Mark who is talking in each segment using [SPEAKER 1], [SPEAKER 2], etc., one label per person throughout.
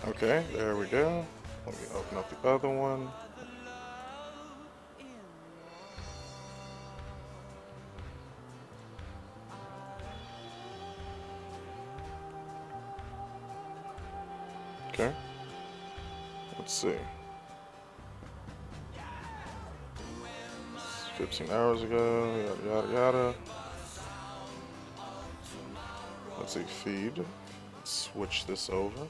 [SPEAKER 1] Okay, there we go. Let me open up the other one. Okay. Let's see. 15 hours ago, yada yada yada. Let's see, feed. Let's switch this over.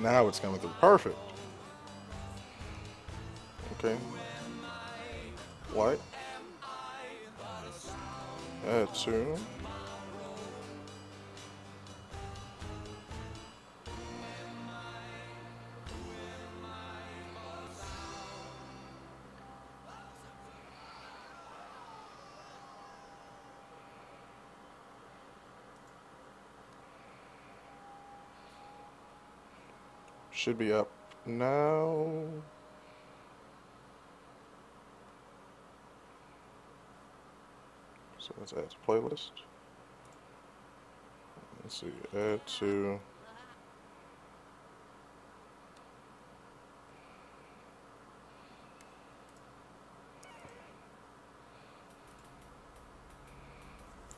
[SPEAKER 1] Now it's coming through perfect. Okay. Light. Add to. Should be up now. So let's add to playlist. Let's see, add to.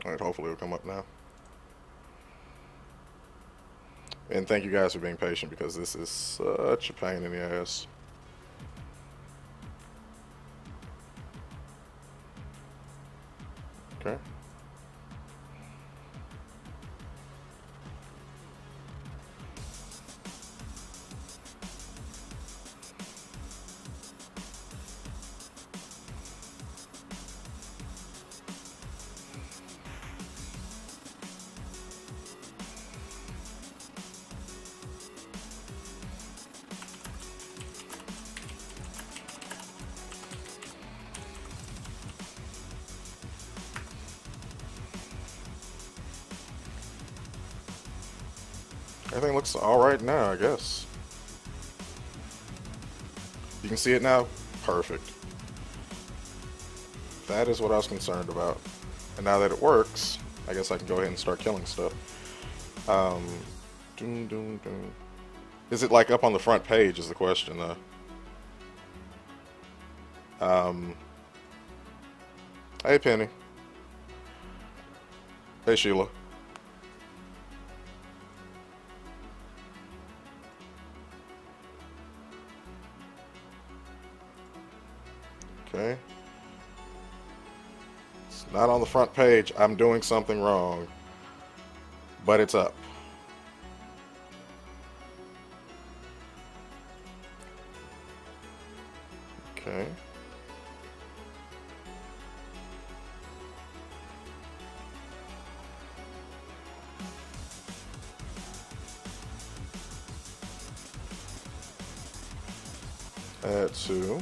[SPEAKER 1] Alright, hopefully it'll come up now. And thank you guys for being patient because this is such a pain in the ass. Okay. Everything looks alright now, I guess. You can see it now? Perfect. That is what I was concerned about. And now that it works, I guess I can go ahead and start killing stuff. Doom, doom, doom. Is it like up on the front page is the question, though. Hey, Penny. Hey, Sheila. Okay. It's not on the front page. I'm doing something wrong. But it's up. Okay. Add to.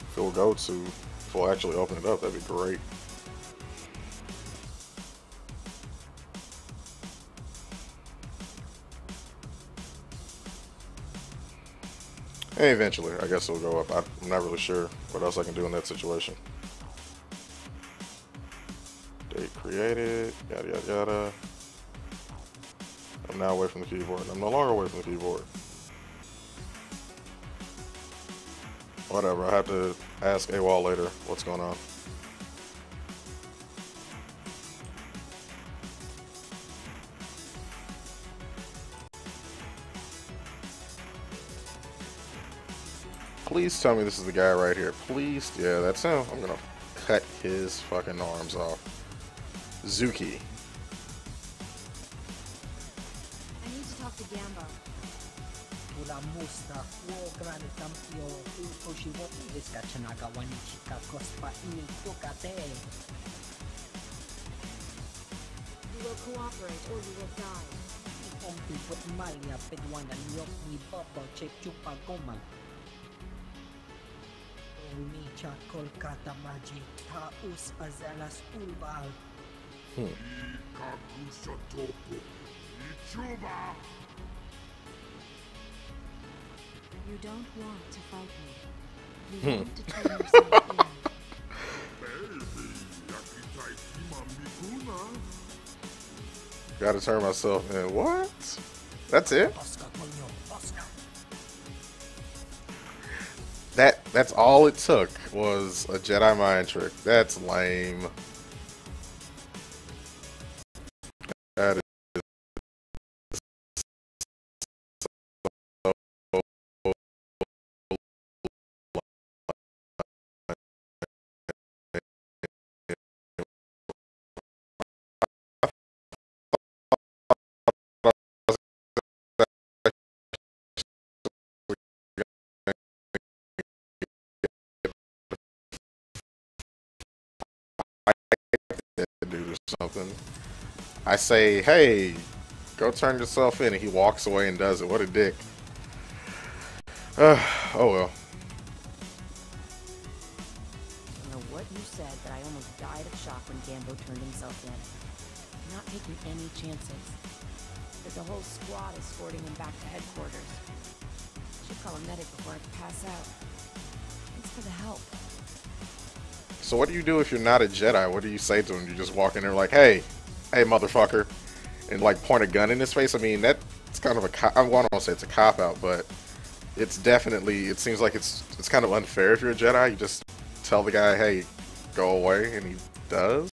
[SPEAKER 1] If it'll go to, if we'll actually open it up, that'd be great. And eventually, I guess it'll go up. I'm not really sure what else I can do in that situation. Date created, yada yada yada. I'm now away from the keyboard. I'm no longer away from the keyboard. Whatever, I have to ask AWOL later what's going on. Please tell me this is the guy right here. Please, yeah, that's him. I'm gonna cut his fucking arms off. Zuki.
[SPEAKER 2] I need to talk to Gamba. You will cooperate or you will die. You don't want to fight me. You want to turn yourself in.
[SPEAKER 1] Gotta turn myself in. What? That's it? That's all it took was a Jedi mind trick. That's lame. That is dude or something. I say, hey, go turn yourself in, and he walks away and does it. What a dick. Oh well.
[SPEAKER 3] I don't know what you said, but I almost died of shock when Gambo turned himself in. I'm not taking any chances. There's a whole squad escorting him back to headquarters. Should call a medic before I pass out. Thanks for the help.
[SPEAKER 1] So what do you do if you're not a Jedi? What do you say to him? You just walk in there like, hey, motherfucker, and like point a gun in his face? I mean, that's kind of I want to say it's a cop-out, but it's definitely, it seems like it's kind of unfair if you're a Jedi. You just tell the guy, hey, go away, and he does.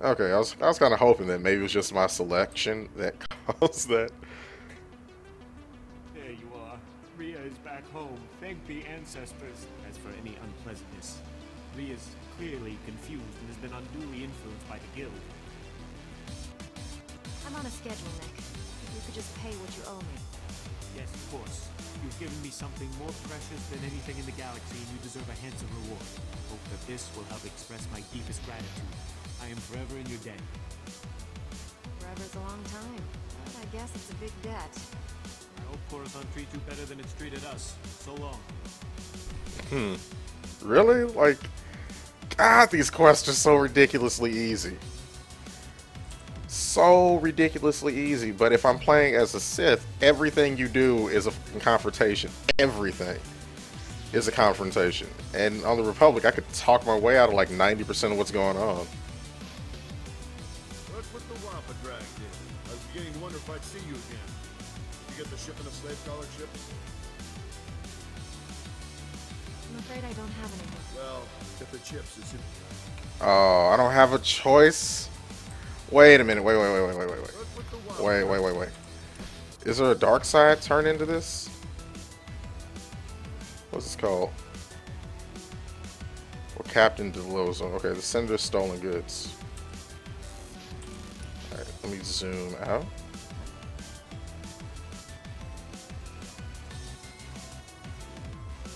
[SPEAKER 1] Okay, I was kind of hoping that maybe it was just my selection that caused that.
[SPEAKER 4] There you are. Rhea is back home. Thank the ancestors. As for any unpleasantness, Rhea's clearly confused and has been unduly influenced by the guild.
[SPEAKER 2] I'm on a schedule, Nick. If you could just pay what you owe me.
[SPEAKER 4] Yes, of course. You've given me something more precious than anything in the galaxy, and you deserve a handsome reward. Hope that this will help express my deepest gratitude. I am forever in your debt.
[SPEAKER 2] Forever's a long time, but I guess it's a big debt.
[SPEAKER 4] I hope Coruscant treats you better than it's treated us. So long.
[SPEAKER 1] Really? Like, God, these quests are so ridiculously easy. So ridiculously easy. But if I'm playing as a Sith, everything you do is a confrontation. Everything is a confrontation. And on the Republic, I could talk my way out of like 90% of what's going on.
[SPEAKER 5] Look what the Wampa dragged in. I was beginning to wonder if I'd see you again. Did you get the shipment of slave collar ships?
[SPEAKER 2] I'm afraid I don't have any more.
[SPEAKER 5] Well, get the chips. It's in.
[SPEAKER 1] Oh, I don't have a choice. Wait a minute. Wait.
[SPEAKER 5] Look what the Wampa
[SPEAKER 1] Wait. Is there a dark side turn into this? What's this called? Well, Captain Delos. Okay, the Senator's stolen goods. Alright, let me zoom out.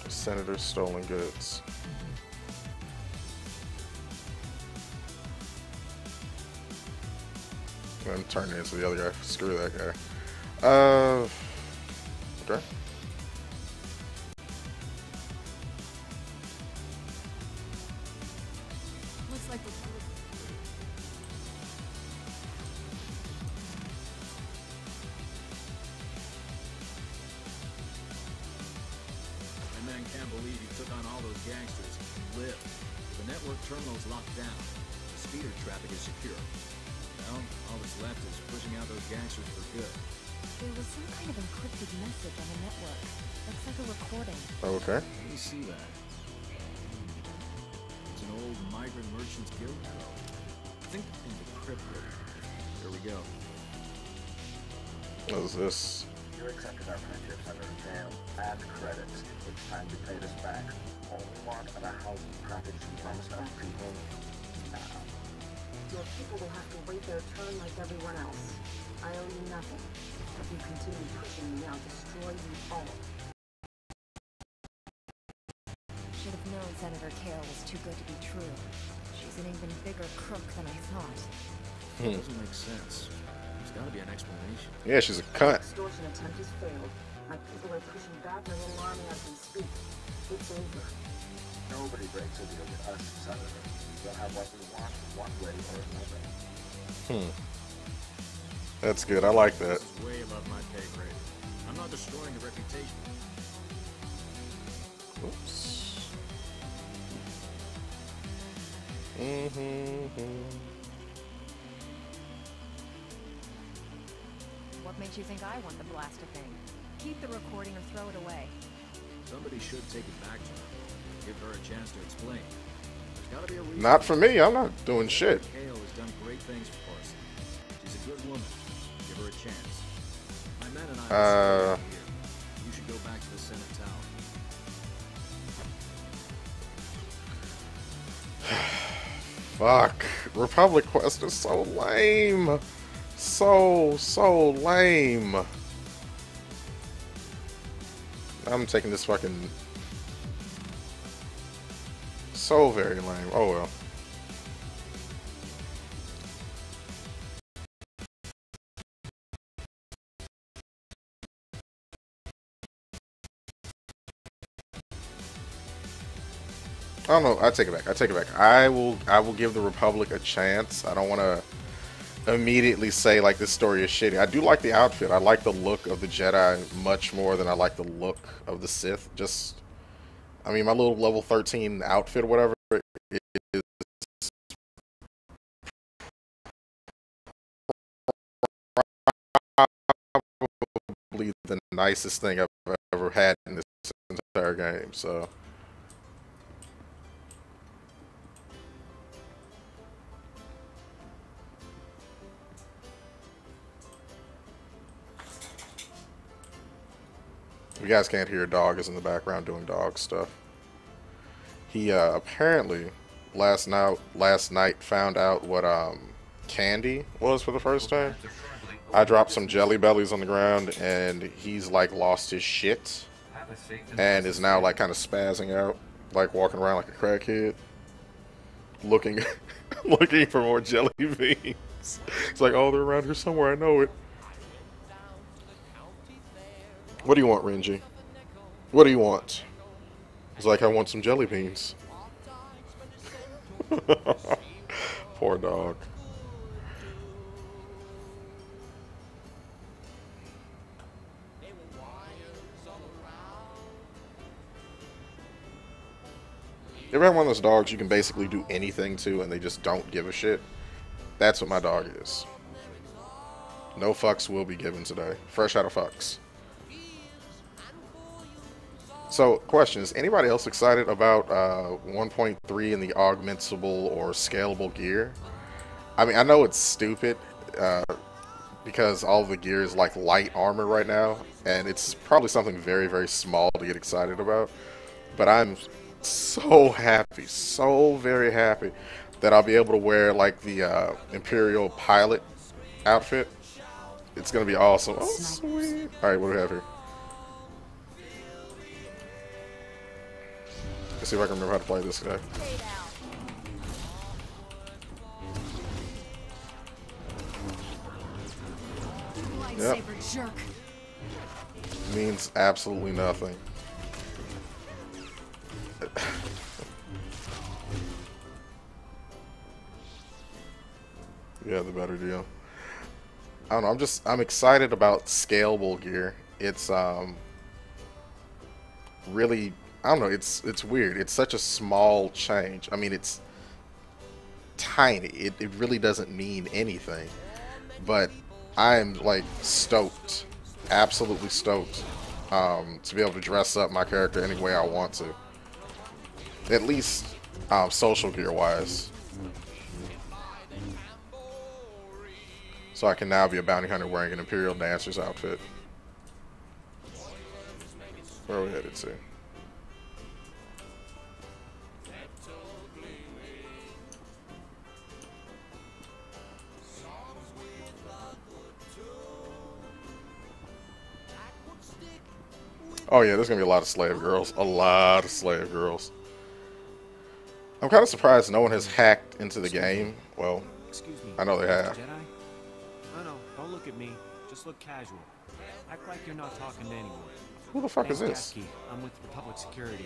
[SPEAKER 1] The Senator's stolen goods. I'm turning into the other guy. Screw that guy. Okay.
[SPEAKER 2] Looks like
[SPEAKER 6] My man can't believe he took on all those gangsters and lived. The network terminal is locked down. The speeder traffic is secure. Well, all that's left is pushing out those gangsters for good.
[SPEAKER 3] There was some kind of encrypted message on the network. Looks like a recording.
[SPEAKER 1] Okay.
[SPEAKER 6] Let me see that. It's an old migrant merchants guild code. I think encrypted. Here we go.
[SPEAKER 1] What is this?
[SPEAKER 7] You accepted our friendships under jail and credits. It's time to pay this back. All we want are the housing projects you promised our people now.
[SPEAKER 5] So,
[SPEAKER 3] your people will have to wait their turn like everyone else. I owe you nothing. If you continue pushing me, I'll destroy you all.
[SPEAKER 2] Should have known Senator Kale was too good to be true. She's an even bigger crook than I thought.
[SPEAKER 6] It doesn't make sense. There's gotta be an explanation.
[SPEAKER 1] Yeah, she's a cunt.
[SPEAKER 3] Extortion attempt has failed. My people are pushing back my little army as we speak. It's over.
[SPEAKER 7] Nobody breaks a deal with us, Senator. We'll have what we want one way or another.
[SPEAKER 1] That's good. I like that.
[SPEAKER 6] This is way above my pay grade. I'm not destroying the reputation.
[SPEAKER 1] Oops.
[SPEAKER 2] What makes you think I want the blaster thing? Keep the recording or throw it away.
[SPEAKER 6] Somebody should take it back to her. Give her a chance to explain. There's gotta be a reason.
[SPEAKER 1] Not for me. I'm not doing shit.
[SPEAKER 6] Kale has done great things for us. She's a good woman. Give her a chance. My men and I will here. You should go back to the Senate Tower.
[SPEAKER 1] Fuck. Republic Quest is so lame. So lame. I'm taking this fucking... So very lame. Oh well. I don't know. I take it back. I take it back. I will give the Republic a chance. I don't want to immediately say like this story is shitty. I do like the outfit. I like the look of the Jedi much more than I like the look of the Sith. Just, I mean, my little level 13 outfit or whatever is probably the nicest thing I've ever had in this entire game. So. You guys can't hear, dog is in the background doing dog stuff. He apparently last night found out what candy was for the first time. I dropped some jelly bellies on the ground and he's like lost his shit and is now like kind of spazzing out, like walking around like a crackhead, looking looking for more jelly beans. It's like, oh, they're around here somewhere, I know it. What do you want, Renji? What do you want? He's like, I want some jelly beans. Poor dog. You ever have one of those dogs you can basically do anything to and they just don't give a shit? That's what my dog is. No fucks will be given today. Fresh out of fucks. So, question, is anybody else excited about 1.3 and the augmentable or scalable gear? I mean, I know it's stupid because all the gear is like light armor right now, and it's probably something very, very small to get excited about. But I'm so happy, so very happy that I'll be able to wear like the Imperial pilot outfit. It's going to be awesome. Oh, sweet. Alright, what do we have here? Let's see if I can remember how to play this guy. Yep.
[SPEAKER 2] Jerk.
[SPEAKER 1] Means absolutely nothing. Yeah, the better deal. I don't know, I'm excited about scalable gear. It's really, I don't know, it's weird. It's such a small change. I mean, it's tiny. It really doesn't mean anything. But I'm like stoked, absolutely stoked, to be able to dress up my character any way I want to. At least social gear wise. So I can now be a bounty hunter wearing an Imperial Dancer's outfit. Where are we headed to? Oh yeah, there's gonna be a lot of slave girls. A lot of slave girls. I'm kind of surprised no one has hacked into the game. Well,
[SPEAKER 4] Excuse me.
[SPEAKER 1] I know they have.
[SPEAKER 4] Jedi? No, don't look at me. Just look casual. Act like you're not talking to anyone.
[SPEAKER 1] Who the fuck is
[SPEAKER 4] Name's
[SPEAKER 1] this?
[SPEAKER 4] Jasky. I'm with Republic Security.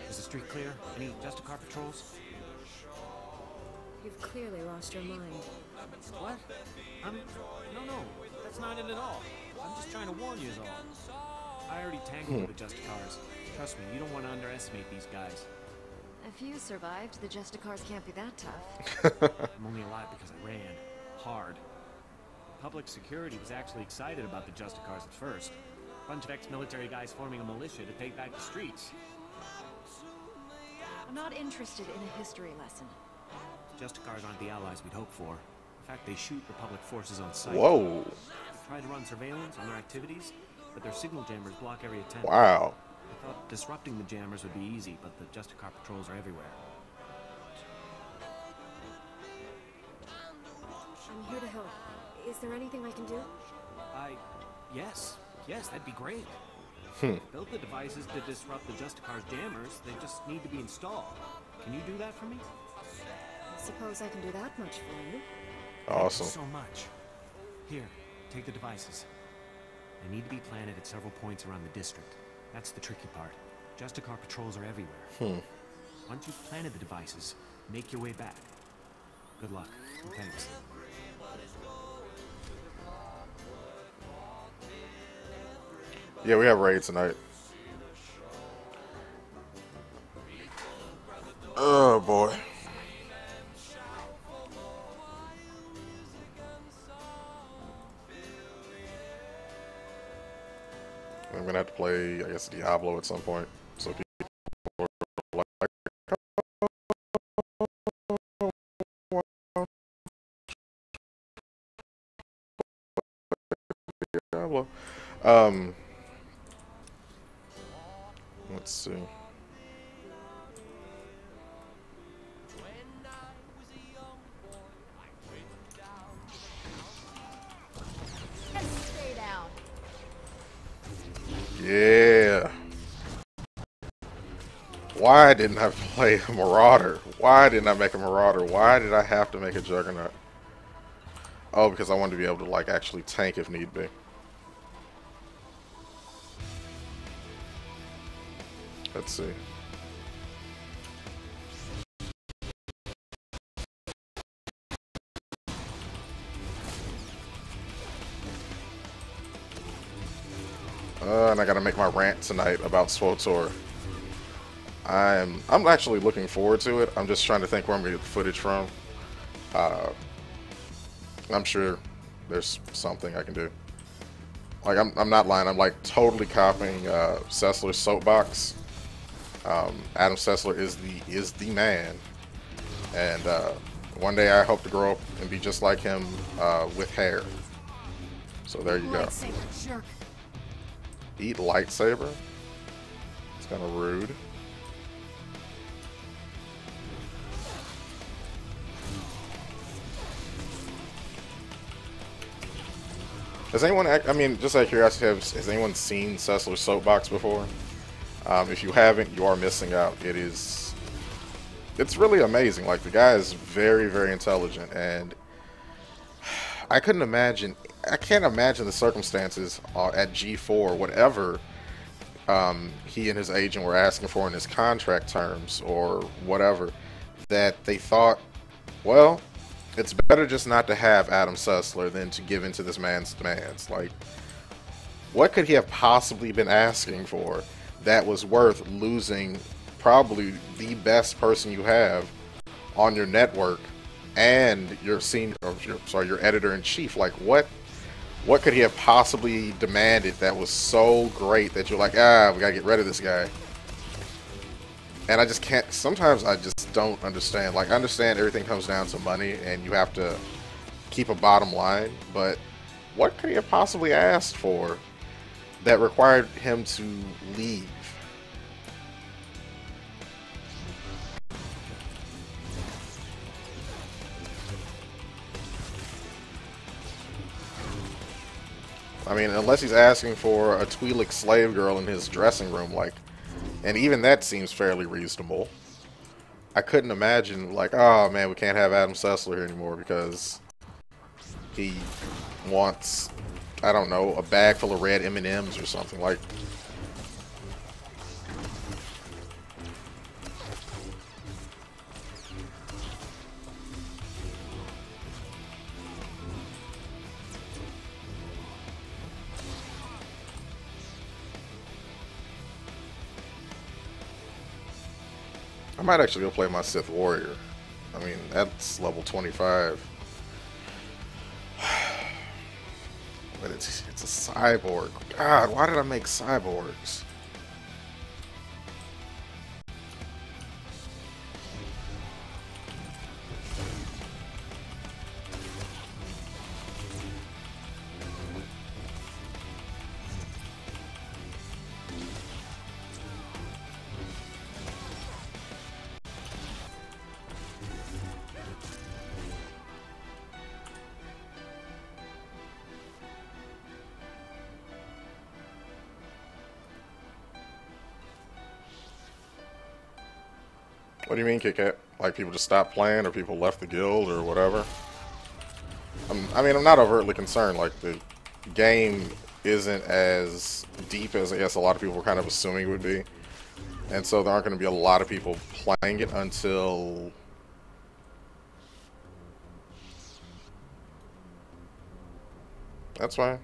[SPEAKER 4] Is the street clear? Any Justicar patrols?
[SPEAKER 2] You've clearly lost your mind.
[SPEAKER 4] What? No, that's not it at all. I'm just trying to warn you is all. I already tangled with the Justicars. Trust me, you don't want to underestimate these guys.
[SPEAKER 2] If you survived, the Justicars can't be that tough.
[SPEAKER 4] I'm only alive because I ran. Hard. Public Security was actually excited about the Justicars at first. Bunch of ex-military guys forming a militia to take back the streets.
[SPEAKER 2] I'm not interested in a history lesson.
[SPEAKER 4] Justicars aren't the allies we'd hope for. In fact, they shoot Republic forces on sight.
[SPEAKER 1] Whoa.
[SPEAKER 4] They try to run surveillance on their activities, but their signal jammers block every attempt.
[SPEAKER 1] Wow.
[SPEAKER 4] I thought disrupting the jammers would be easy, but the Justicar patrols are everywhere.
[SPEAKER 2] I'm here to help. Is there anything I can do?
[SPEAKER 4] Yes, that'd be great. Build the devices to disrupt the Justicar's jammers. They just need to be installed. Can you do that for me?
[SPEAKER 2] I suppose I can do that much for you.
[SPEAKER 1] Awesome.
[SPEAKER 4] Thank you so much. Here, take the devices. They need to be planted at several points around the district. That's the tricky part. Justicar patrols are everywhere. Once you've planted the devices, make your way back. Good luck, and thanks.
[SPEAKER 1] Yeah, we have raid tonight. Oh boy. I'm gonna have to play, I guess, Diablo at some point. So people are like, Diablo. Let's see.
[SPEAKER 2] Stay down.
[SPEAKER 1] Yeah. Why didn't I play a Marauder? Why didn't I make a Marauder? Why did I have to make a Juggernaut? Oh, because I wanted to be able to, like, actually tank if need be. Let's see. And I gotta make my rant tonight about SWTOR. I'm actually looking forward to it. I'm just trying to think where I'm gonna get the footage from. I'm sure there's something I can do. Like, I'm not lying. I'm like totally copying Sessler's soapbox. Adam Sessler is the man, and one day I hope to grow up and be just like him with hair. So there you go.
[SPEAKER 2] Lightsaber jerk.
[SPEAKER 1] Eat lightsaber? It's kind of rude. Has anyone, I mean, just out of curiosity, has anyone seen Sessler's soapbox before? If you haven't, you are missing out. It's really amazing. Like, the guy is very, very intelligent, and I can't imagine the circumstances at G4, whatever he and his agent were asking for in his contract terms or whatever, that they thought, well, it's better just not to have Adam Sessler than to give in to this man's demands. Like, what could he have possibly been asking for that was worth losing probably the best person you have on your network and your your editor-in-chief? Like, what could he have possibly demanded that was so great that you're like, we gotta get rid of this guy? And I just can't, sometimes I just don't understand. Like, I understand everything comes down to money and you have to keep a bottom line, but what could he have possibly asked for that required him to leave? I mean, unless he's asking for a Twi'lek slave girl in his dressing room, like, and even that seems fairly reasonable. I couldn't imagine, like, oh man, we can't have Adam Sessler here anymore because he wants, I don't know, a bag full of red M&Ms or something. Like, I might actually go play my Sith Warrior. I mean, that's level 25. But it's a cyborg. God, why did I make cyborgs? What do you mean, Kit Kat? Like people just stopped playing, or people left the guild, or whatever? I mean, I'm not overtly concerned. Like, the game isn't as deep as I guess a lot of people were kind of assuming it would be. And so there aren't going to be a lot of people playing it until... That's fine.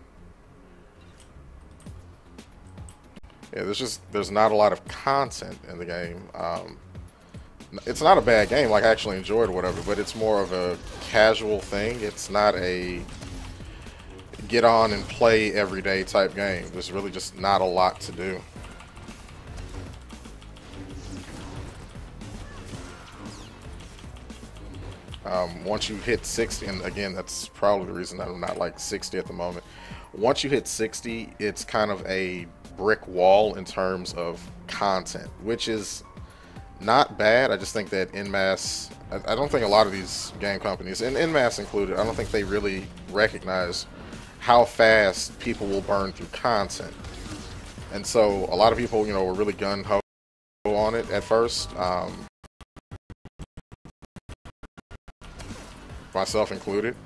[SPEAKER 1] Yeah, there's not a lot of content in the game. It's not a bad game, like I actually enjoyed or whatever, but it's more of a casual thing. It's not a get on and play everyday type game. There's really just not a lot to do. Once you hit 60, and again, that's probably the reason that I'm not like 60 at the moment. Once you hit 60, it's kind of a brick wall in terms of content, which is not bad. I just think that en masse, I don't think a lot of these game companies, and en masse included, I don't think they really recognize how fast people will burn through content. And so a lot of people, you know, were really gun-ho on it at first, myself included.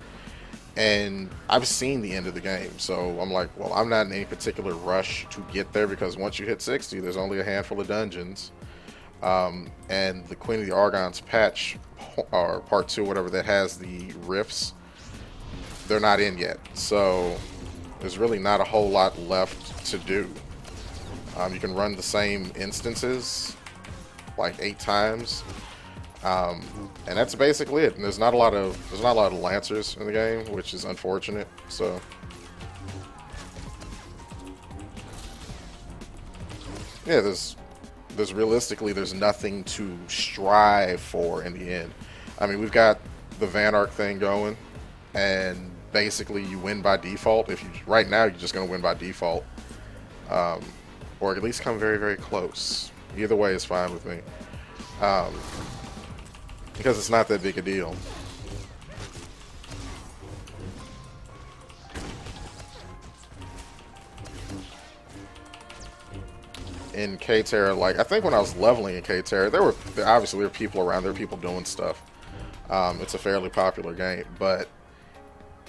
[SPEAKER 1] And I've seen the end of the game, so I'm like, well, I'm not in any particular rush to get there, because once you hit 60, there's only a handful of dungeons. And the Queen of the Argon's patch, or part 2, whatever, that has the rifts, they're not in yet. So there's really not a whole lot left to do. You can run the same instances like 8 times. And that's basically it. And there's not a lot of lancers in the game, which is unfortunate. So yeah, there's realistically, there's nothing to strive for in the end. I mean, we've got the Van Ark thing going, and basically you win by default. If you right now, you're just going to win by default, or at least come very, very close. Either way is fine with me, because it's not that big a deal. In K-Terra, like, I think when I was leveling in K-Terra, there obviously were people around, there were people doing stuff. It's a fairly popular game, but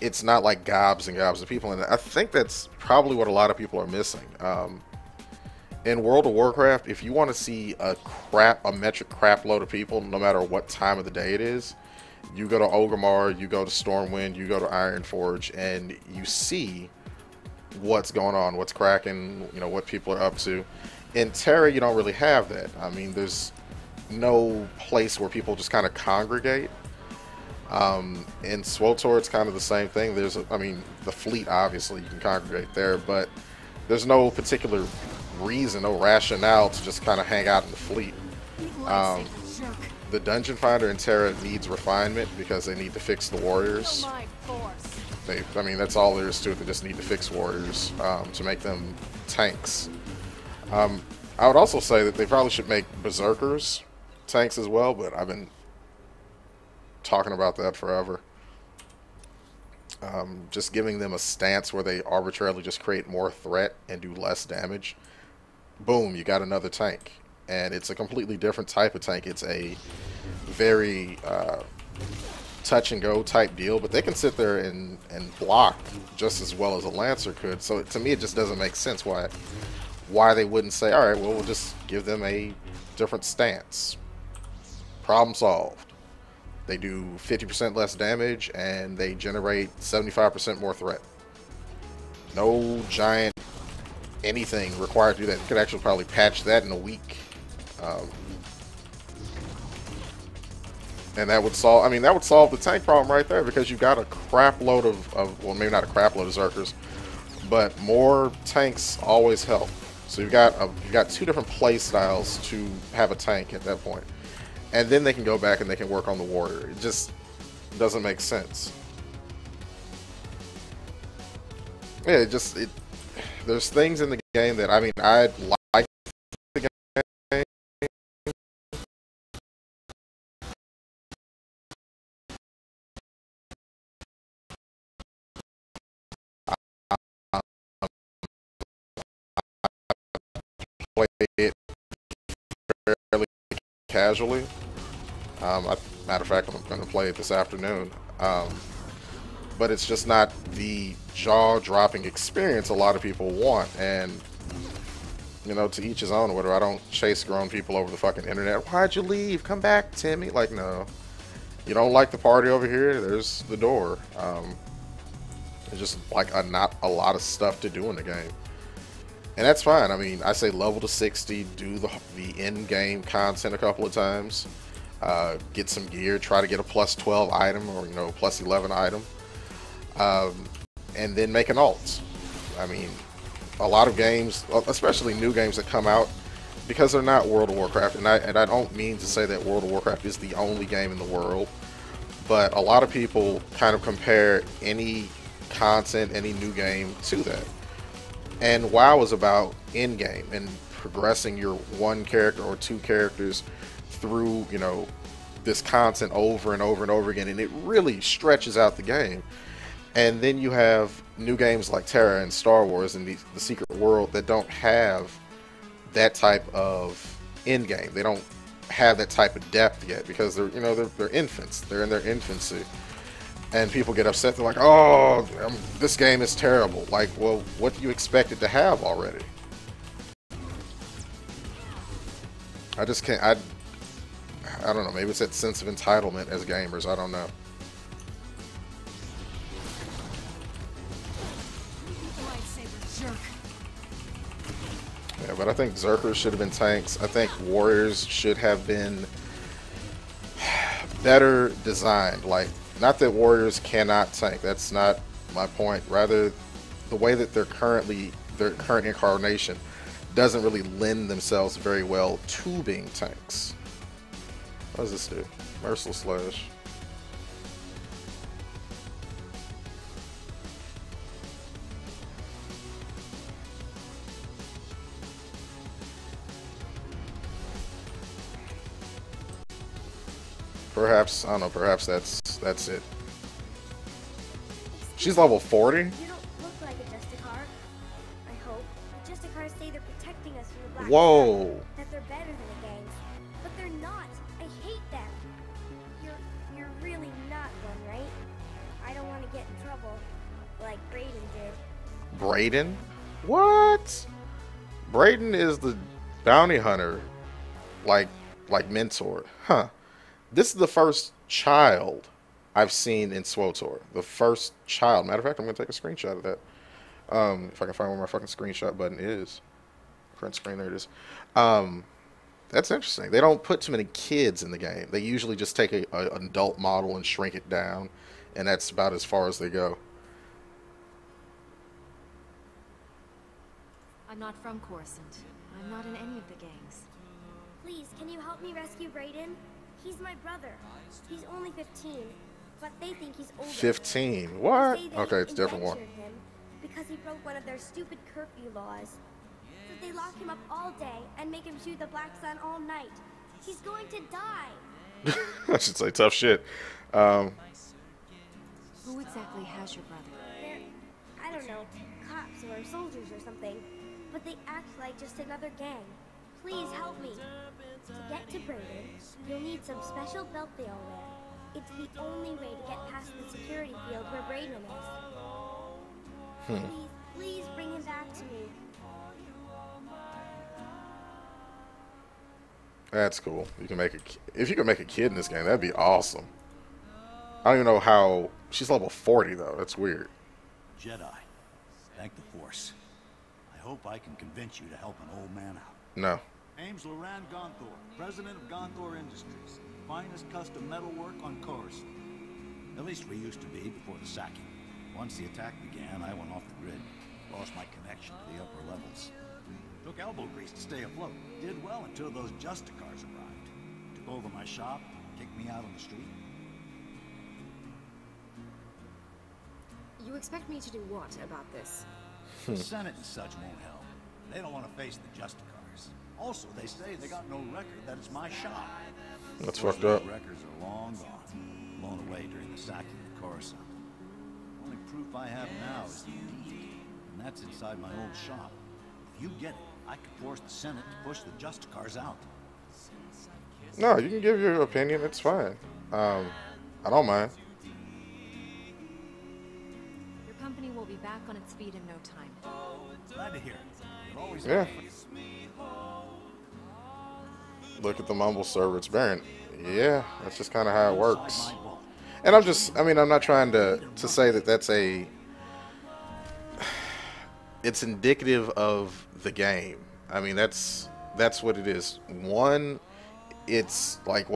[SPEAKER 1] it's not like gobs and gobs of people in it. I think that's probably what a lot of people are missing. In World of Warcraft, if you want to see a metric crap load of people, no matter what time of the day it is, you go to Orgrimmar, you go to Stormwind, you go to Ironforge, and you see what's going on, what's cracking, you know, what people are up to. In Terra, you don't really have that. I mean, there's no place where people just kind of congregate. In SWTOR, it's kind of the same thing. I mean, the fleet, obviously, you can congregate there, but there's no particular reason, no rationale to just kind of hang out in the fleet. The Dungeon Finder in Terra needs refinement because they need to fix the warriors. I mean, that's all there is to it. They just need to fix warriors to make them tanks. I would also say that they probably should make berserkers tanks as well, but I've been talking about that forever. Just giving them a stance where they arbitrarily just create more threat and do less damage. Boom, you got another tank. And it's a completely different type of tank. It's a very touch and go type deal, but they can sit there and block just as well as a Lancer could. So to me, it just doesn't make sense why they wouldn't say, all right, well, we'll just give them a different stance. Problem solved. They do 50% less damage and they generate 75% more threat. No giant anything required to do that. You could actually probably patch that in a week. And that would solve, I mean, that would solve the tank problem right there, because you've got a crap load of well, maybe not a crap load of Zerkers, but more tanks always help. So you've got two different play styles to have a tank at that point. And then they can go back and they can work on the warrior. It just doesn't make sense. Yeah, there's things in the game that, I mean, I like the game. Play it fairly casually. Matter of fact, I'm going to play it this afternoon. But it's just not the jaw-dropping experience a lot of people want. And, you know, to each his own or whatever. I don't chase grown people over the fucking internet. Why'd you leave? Come back, Timmy. Like, no. You don't like the party over here? There's the door. There's just, like, not a lot of stuff to do in the game. And that's fine. I mean, I say level to 60, do the in-game content a couple of times. Get some gear, try to get a plus 12 item or, you know, plus 11 item. And then make an alt. I mean, a lot of games, especially new games that come out, because they're not World of Warcraft, and I don't mean to say that World of Warcraft is the only game in the world, but a lot of people kind of compare any content, any new game to that. And WoW is about in-game and progressing your one character or two characters through, you know, this content over and over and over again, and it really stretches out the game. And then you have new games like Terra and Star Wars and the Secret World that don't have that type of in-game. They don't have that type of depth yet because they're, you know, they're infants. They're in their infancy. And people get upset. They're like, oh, this game is terrible. Like, well, what do you expect it to have already? I just can't, I don't know. Maybe it's that sense of entitlement as gamers. I don't know. Yeah, but I think Zerkers should have been tanks. I think Warriors should have been better designed. Like, not that Warriors cannot tank. That's not my point. Rather, the way that their current incarnation doesn't really lend themselves very well to being tanks. What does this do? Merciless Slash. Perhaps, I don't know, perhaps that's it. She's level 40?
[SPEAKER 8] You don't look like a Justicar. I hope. The Justicars say they're protecting us from the Black
[SPEAKER 1] Whoa.
[SPEAKER 8] Sun, that they're better than the gangs. But they're not. I hate them. You're really not one, right? I don't want to get in trouble like Brayden did.
[SPEAKER 1] Brayden? What? Brayden is the bounty hunter, like mentor. Huh. This is the first child I've seen in SWTOR. The first child. Matter of fact, I'm going to take a screenshot of that. If I can find where my fucking screenshot button is. Print screen, there it is. That's interesting. They don't put too many kids in the game. They usually just take an adult model and shrink it down. And that's about as far as they go.
[SPEAKER 2] I'm not from Coruscant. I'm not in any of the gangs.
[SPEAKER 8] Please, can you help me rescue Brayden? He's my brother. He's only 15, but they think he's older.
[SPEAKER 1] 15? What? Okay, it's a different one.
[SPEAKER 8] Him because he broke one of their stupid curfew laws. So they lock him up all day and make him shoot the Black Sun all night. He's going to die.
[SPEAKER 1] I should say tough shit.
[SPEAKER 2] Who exactly has your brother?
[SPEAKER 8] They're, I don't know, cops or soldiers or something. But they act like just another gang. Please help me. To get to Brayden, you'll need some special belt they all wear. It's the only way to get past the security field where Brayden is. Please bring him back to me.
[SPEAKER 1] That's cool. You can make if you can make a kid in this game, that'd be awesome. I don't even know how she's level 40 though. That's weird.
[SPEAKER 9] Jedi, thank the Force. I hope I can convince you to help an old man out.
[SPEAKER 1] No.
[SPEAKER 6] Name's Loran Gonthor, president of Gonthor Industries. Finest custom metalwork on Coruscant.
[SPEAKER 9] At least we used to be before the sacking. Once the attack began, I went off the grid. Lost my connection to the upper levels. Took elbow grease to stay afloat. Did well until those Justicars arrived. Took over my shop, kicked me out on the street.
[SPEAKER 2] You expect me to do what about this?
[SPEAKER 9] The Senate and such won't help. They don't want to face the Justicars. Also, they say they got no record that it's my shop.
[SPEAKER 1] That's fucked up.
[SPEAKER 9] Records are long gone. Blown away during the sacking of Coruscant. Only proof I have now is the deed. And that's inside my old shop. If you get it, I could force the Senate to push the Justicars out.
[SPEAKER 1] No, you can give your opinion. It's fine. I don't mind.
[SPEAKER 2] Your company will be back on its feet in no time.
[SPEAKER 9] Glad to hear it. You're always
[SPEAKER 1] Yeah. Look at the mumble server it's bearing. Yeah, that's just kind of how it works. And I'm not trying to say that that's it's indicative of the game. I mean, that's what it is. One, it's like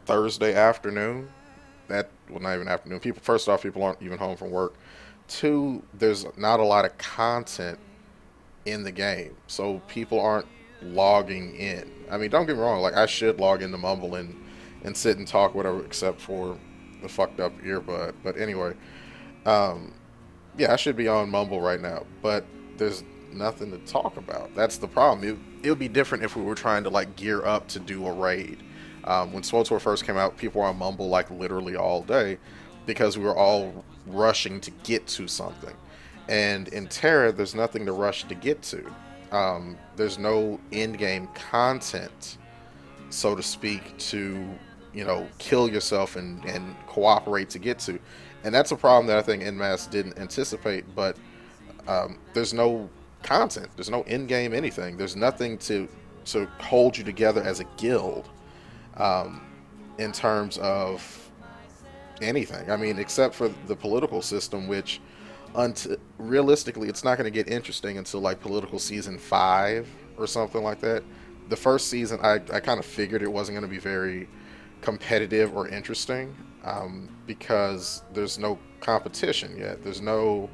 [SPEAKER 1] Thursday afternoon. Well, not even afternoon. First off, people aren't even home from work. Two, there's not a lot of content in the game, so people aren't logging in. I mean, don't get me wrong, like I should log into Mumble and sit and talk whatever, except for the fucked up earbud. But anyway, yeah, I should be on Mumble right now, but there's nothing to talk about. That's the problem. It would be different if we were trying to like gear up to do a raid. When SWTOR first came out, people were on Mumble like literally all day because we were all rushing to get to something. And in Terra, there's nothing to rush to get to. There's no in-game content, so to speak, to, you know, kill yourself and cooperate to get to. And that's a problem that I think NMAS didn't anticipate, but there's no content. There's no in-game anything. There's nothing to hold you together as a guild in terms of anything. I mean, except for the political system, which realistically it's not going to get interesting until like political season 5 or something like that. The first season I kind of figured it wasn't going to be very competitive or interesting because there's no competition yet. There's no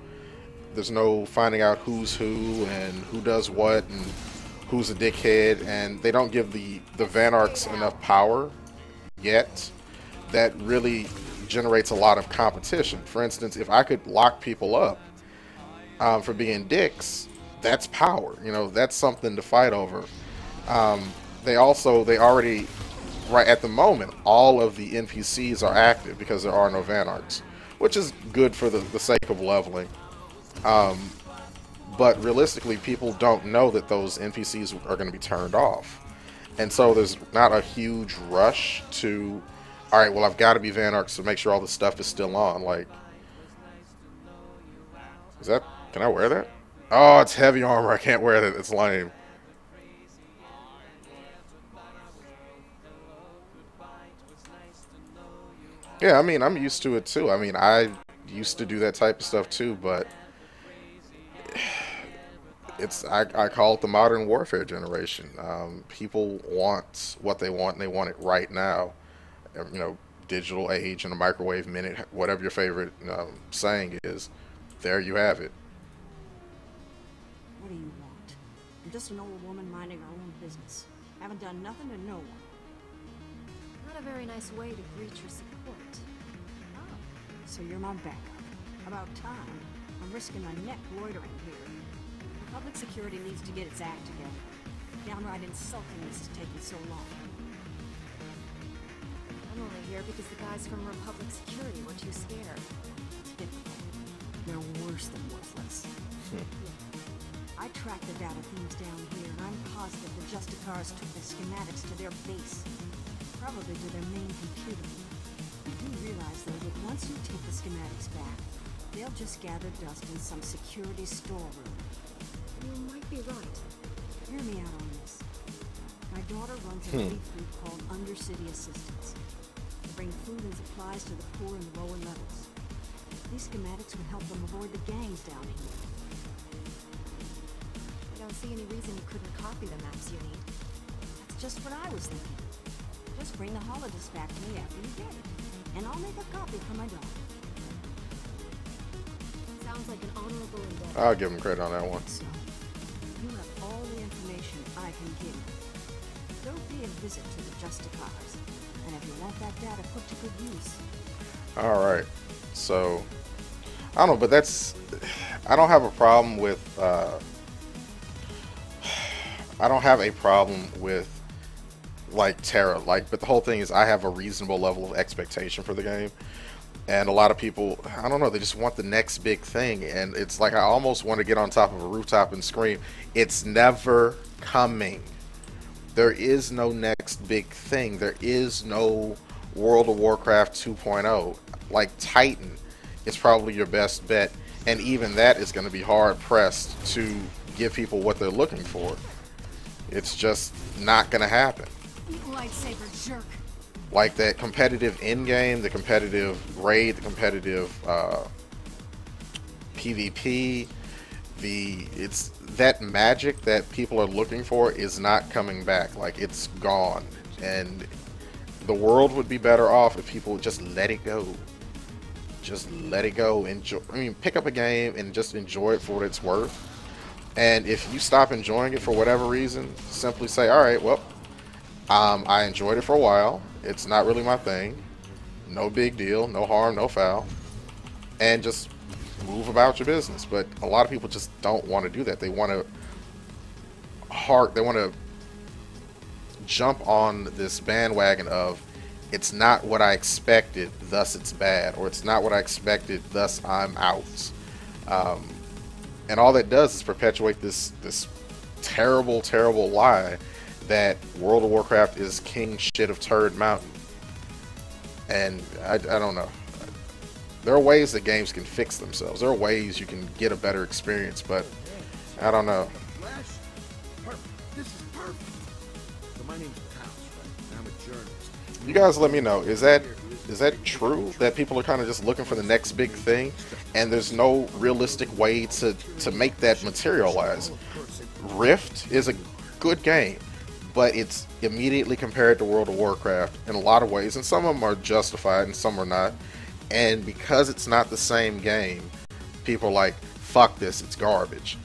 [SPEAKER 1] finding out who's who and who does what and who's a dickhead, and they don't give the Vanarchs enough power yet that really generates a lot of competition. For instance, if I could lock people up for being dicks, that's power. You know, that's something to fight over. They already, right at the moment, all of the NPCs are active because there are no Vanarchs, which is good for the sake of leveling. But realistically, people don't know that those NPCs are going to be turned off. And so there's not a huge rush to, all right, well, I've got to be Vanarchs to make sure all the stuff is still on. Like, can I wear that? Oh, it's heavy armor. I can't wear that. It's lame. Yeah, I mean, I'm used to it too. I mean, I used to do that type of stuff too, but I call it the modern warfare generation. People want what they want, and they want it right now. You know, digital age and a microwave minute, whatever your favorite saying is, there you have it.
[SPEAKER 3] What do you want? I'm just an old woman minding her own business. Haven't done nothing to no one.
[SPEAKER 2] Not a very nice way to greet your support.
[SPEAKER 3] Oh, so you're my backup. About time. I'm risking my neck loitering here. Public security needs to get its act together. Downright insulting this is taking so long.
[SPEAKER 2] I'm only here because the guys from Republic Security were too scared.
[SPEAKER 3] Typical. They're worse than worthless. I tracked the data themes down here, and I'm positive the Justicars took the schematics to their base. Probably to their main computer. You do realize, though, that once you take the schematics back, they'll just gather dust in some security storeroom.
[SPEAKER 2] You might be right.
[SPEAKER 3] Hear me out on this. My daughter runs a relief group called Undercity Assistance. They bring food and supplies to the poor in the lower levels. These schematics would help them avoid the gangs down here.
[SPEAKER 2] I don't see any reason you couldn't copy the maps you need.
[SPEAKER 3] That's just what I was thinking. Just bring the holodisc back to me after you get it, and I'll make a copy for my daughter.
[SPEAKER 2] Sounds like an honorable endeavor.
[SPEAKER 1] I'll give him credit on that one.
[SPEAKER 3] So, you have all the information I can give you. Go pay a visit to the Justicars, and if you want that data put to good use.
[SPEAKER 1] Alright, so I don't know, but that's, I don't have a problem with like Terra, like, but the whole thing is I have a reasonable level of expectation for the game, and a lot of people, I don't know, they just want the next big thing, and it's like I almost want to get on top of a rooftop and scream, it's never coming. There is no next big thing. There is no World of Warcraft 2.0. Like Titan is probably your best bet, and even that is going to be hard pressed to give people what they're looking for. It's just not going to happen.
[SPEAKER 3] Lightsaber jerk.
[SPEAKER 1] Like that competitive end game, the competitive raid, the competitive PvP, it's that magic that people are looking for is not coming back. Like, it's gone, and the world would be better off if people would just let it go. Just let it go. Enjoy. I mean, pick up a game and just enjoy it for what it's worth. And if you stop enjoying it for whatever reason, simply say, all right, well, I enjoyed it for a while. It's not really my thing. No big deal. No harm, no foul. And just move about your business. But a lot of people just don't want to do that. They want to jump on this bandwagon of, it's not what I expected, thus it's bad, or it's not what I expected, thus I'm out. And all that does is perpetuate this terrible, terrible lie that World of Warcraft is king shit of Turd Mountain. And I don't know. There are ways that games can fix themselves. There are ways you can get a better experience, but I don't know.
[SPEAKER 5] Perfect. This is perfect. So my name's House, right? And I'm a journalist.
[SPEAKER 1] You guys let me know. Is that true? That people are kind of just looking for the next big thing, and there's no realistic way to make that materialize? Rift is a good game, but it's immediately compared to World of Warcraft in a lot of ways, and some of them are justified and some are not. And because it's not the same game, people are like, fuck this, it's garbage.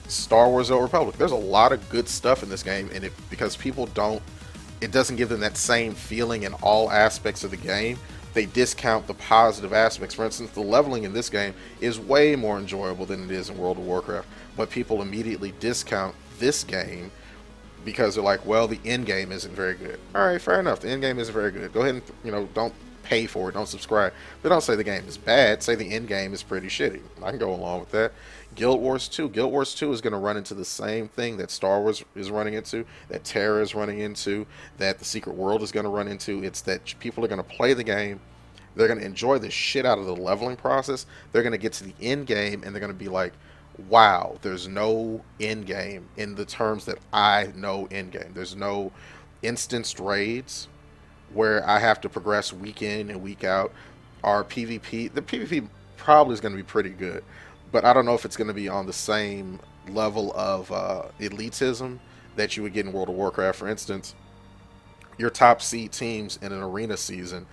[SPEAKER 1] Star Wars: The Old Republic, there's a lot of good stuff in this game, and because people don't, it doesn't give them that same feeling in all aspects of the game, they discount the positive aspects. For instance, the leveling in this game is way more enjoyable than it is in World of Warcraft, but people immediately discount this game because they're like, well, the end game isn't very good. Alright, fair enough, the end game isn't very good. Go ahead and, don't pay for it, don't subscribe. But don't say the game is bad, say the end game is pretty shitty. I can go along with that. Guild Wars 2. Guild Wars 2 is going to run into the same thing that Star Wars is running into, that Terra is running into, that the Secret World is going to run into. It's that people are going to play the game, they're going to enjoy the shit out of the leveling process, they're going to get to the end game, and they're going to be like, wow, there's no end game in the terms that I know end game. There's no instanced raids where I have to progress week in and week out. Our PvP, the PvP probably is going to be pretty good, but I don't know if it's going to be on the same level of elitism that you would get in World of Warcraft. For instance, your top seed teams in an arena season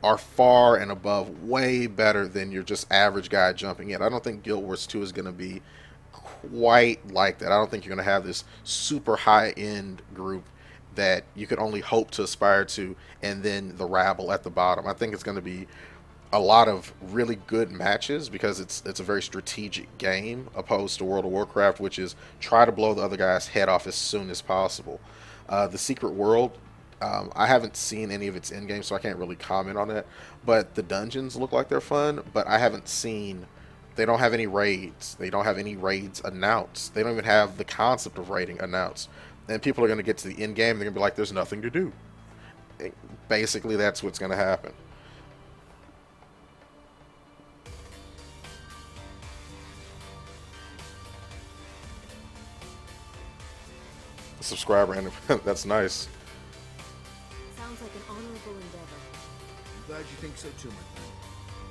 [SPEAKER 1] are far and above, way better than your just average guy jumping in. I don't think Guild Wars 2 is going to be quite like that. I don't think you're going to have this super high-end group that you could only hope to aspire to, and then the rabble at the bottom. I think it's going to be a lot of really good matches because it's a very strategic game, opposed to World of Warcraft, which is try to blow the other guy's head off as soon as possible. The Secret World, I haven't seen any of its in game, so I can't really comment on that. But the dungeons look like they're fun, but I haven't seen. They don't have any raids. They don't have any raids announced. They don't even have the concept of raiding announced. And people are going to get to the end game, and they're going to be like, there's nothing to do. Basically, that's what's going to happen. Subscriber, and that's nice.
[SPEAKER 3] Sounds like an honorable endeavor.
[SPEAKER 5] I'm glad you think so too, my friend.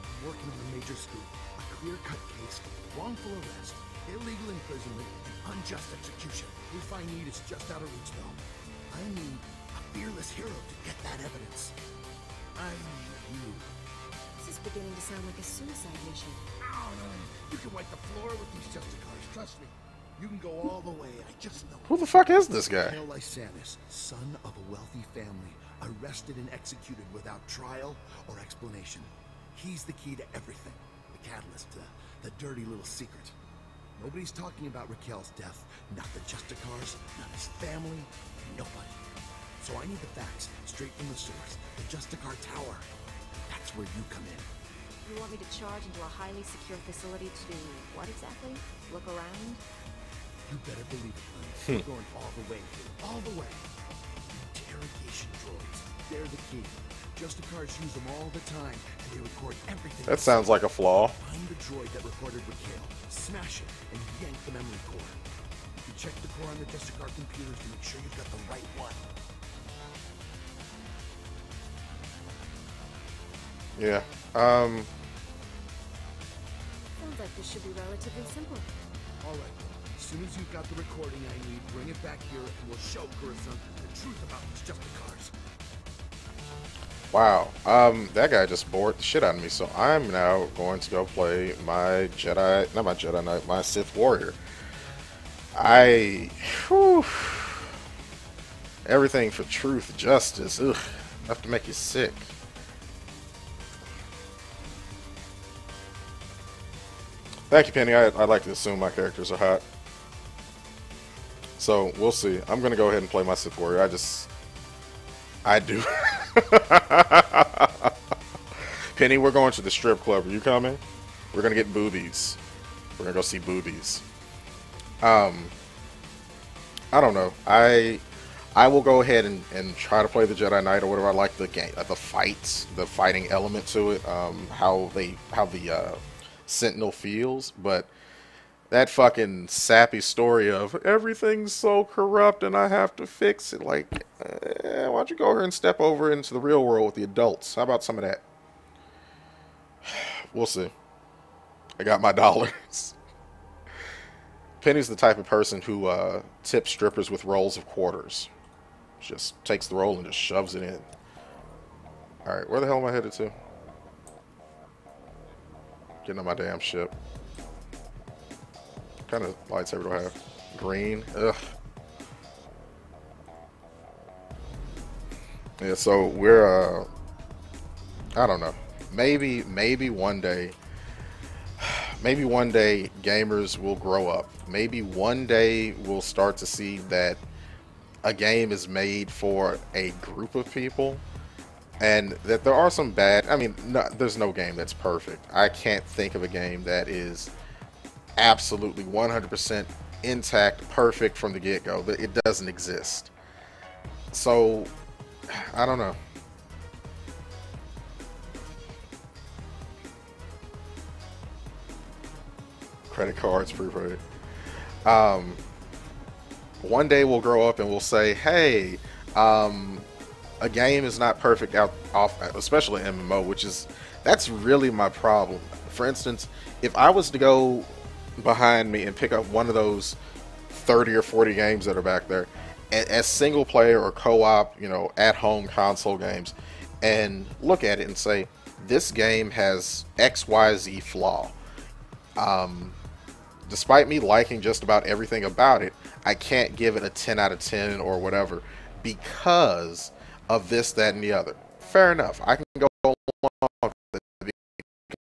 [SPEAKER 5] I'm working on a major scoop. A clear-cut case of wrongful arrest, illegal imprisonment, and unjust execution. If I need is just out of reach, though. I need a fearless hero to get that evidence. I need you.
[SPEAKER 3] This is beginning to sound like a suicide mission.
[SPEAKER 5] Oh, no. You can wipe the floor with these Justicars, trust me. You can go all the way, I just know.
[SPEAKER 1] Who the fuck is this guy?
[SPEAKER 5] Hail Lysanis, son of a wealthy family, arrested and executed without trial or explanation. He's the key to everything. The catalyst to the dirty little secret. Nobody's talking about Raquel's death. Not the Justicars, not his family, nobody. So I need the facts, straight from the source. The Justicar Tower. That's where you come in.
[SPEAKER 3] You want me to charge into a highly secure facility to what exactly? Look around?
[SPEAKER 5] You better believe it, honey. We're going all the way, kid. All the way. Interrogation droids. They're the key. Justicars use them all the time, and they record everything.
[SPEAKER 1] That sounds like a flaw.
[SPEAKER 5] Find the droid that recorded Raquel, smash it, and yank the memory core. You can check the core on the Justicar computers to make sure you've got the right one.
[SPEAKER 1] Yeah.
[SPEAKER 3] Sounds like this should be relatively simple.
[SPEAKER 5] All right. As soon as you've got the recording I need, bring it back here, and we'll show Carissa the truth about these Justicars.
[SPEAKER 1] Wow. That guy just bored the shit out of me. So I'm now going to go play my Jedi, not my Jedi Knight, my Sith Warrior. Everything for truth, justice, ugh, enough to make you sick. Thank you, Penny. I like to assume my characters are hot. So, we'll see. I'm going to go ahead and play my Sith Warrior. I do. Penny, we're going to the strip club. Are you coming? We're going to get boobies. We're going to go see boobies. I don't know. I will go ahead and try to play the Jedi Knight or whatever. I like the game, the fights, the fighting element to it, how the Sentinel feels, but that fucking sappy story of everything's so corrupt and I have to fix it, like, why don't you go here and step over into the real world with the adults? How about some of that? We'll see. I got my dollars. Penny's the type of person who tips strippers with rolls of quarters. Just takes the roll and just shoves it in. Alright, where the hell am I headed to? Getting on my damn ship. What kind of lightsaber do I have? Green. Ugh. Yeah, so we're I don't know. Maybe one day gamers will grow up. Maybe one day we'll start to see that a game is made for a group of people, and that there are some bad. I mean, there's no game that's perfect. I can't think of a game that is absolutely 100% intact, perfect from the get-go. It doesn't exist. So, I don't know. Credit cards, prepaid. One day we'll grow up and we'll say, hey, a game is not perfect especially MMO, that's really my problem. For instance, if I was to go behind me and pick up one of those 30 or 40 games that are back there as single player or co-op, at home console games, and look at it and say, this game has XYZ flaw. Despite me liking just about everything about it, I can't give it a 10 out of 10 or whatever because of this, that, and the other. Fair enough. I can go along with it because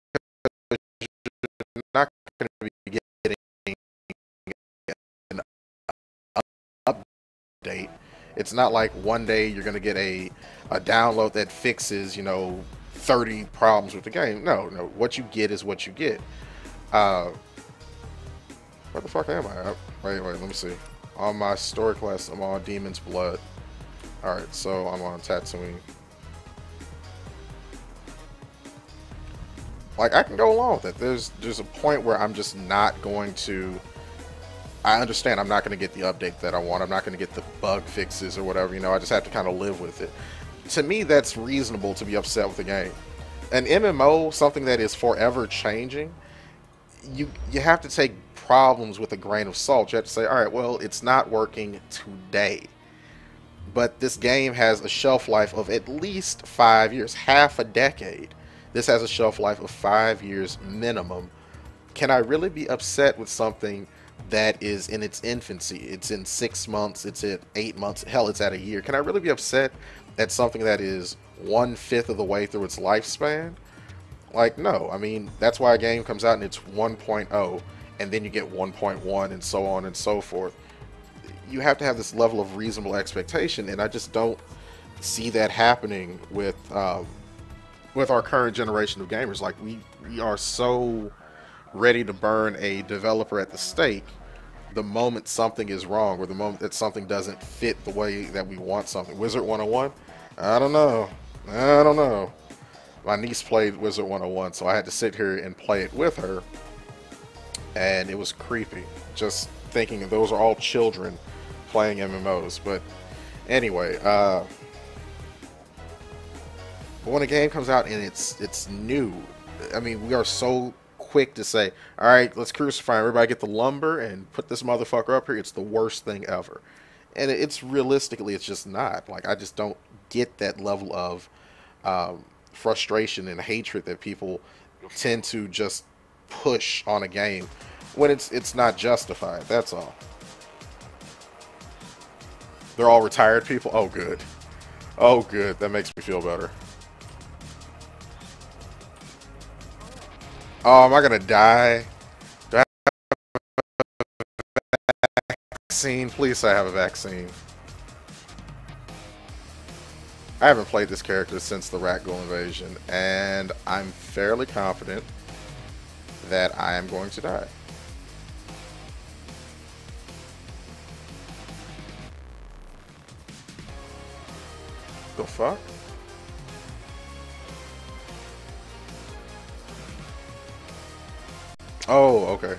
[SPEAKER 1] you're not going to be getting an update It's not like one day you're going to get a download that fixes, you know, 30 problems with the game. No, what you get is what you get. Where the fuck am I? Wait, let me see. On my story quest, I'm on Demon's Blood. Alright, so I'm on Tatooine. Like, I can go along with it. There's a point where I'm just not going to... I understand I'm not going to get the update that I want. I'm not going to get the bug fixes or whatever. You know, I just have to kind of live with it. To me, that's reasonable to be upset with the game. An MMO, something that is forever changing, you have to take problems with a grain of salt. You have to say, all right, well, it's not working today. But this game has a shelf life of at least 5 years, half a decade. This has a shelf life of 5 years minimum. Can I really be upset with something that is in its infancy? It's in 6 months, it's at 8 months, hell, it's at a year. Can I really be upset at something that is 1/5 of the way through its lifespan? Like, no. I mean, that's why a game comes out and it's 1.0, and then you get 1.1 and so on and so forth. You have to have this level of reasonable expectation, and I just don't see that happening with our current generation of gamers. Like, we are so ready to burn a developer at the stake the moment something is wrong, or the moment that something doesn't fit the way that we want something. Wizard 101? I don't know. My niece played Wizard 101, so I had to sit here and play it with her, and it was creepy. Just thinking those are all children playing MMOs. But anyway, when a game comes out and it's new, I mean, we are so quick to say, all right, let's crucify everybody, get the lumber and put this motherfucker up here. It's the worst thing ever. And it's realistically, it's just not. Like, I just don't get that level of frustration and hatred that people tend to just push on a game when it's not justified. That's all. They're all retired people. Oh, good. Oh, good. That makes me feel better. Oh, am I gonna die? Do I have a vaccine? Please say I have a vaccine. I haven't played this character since the Rat Ghoul invasion, and I'm fairly confident that I am going to die. The fuck? Oh, okay.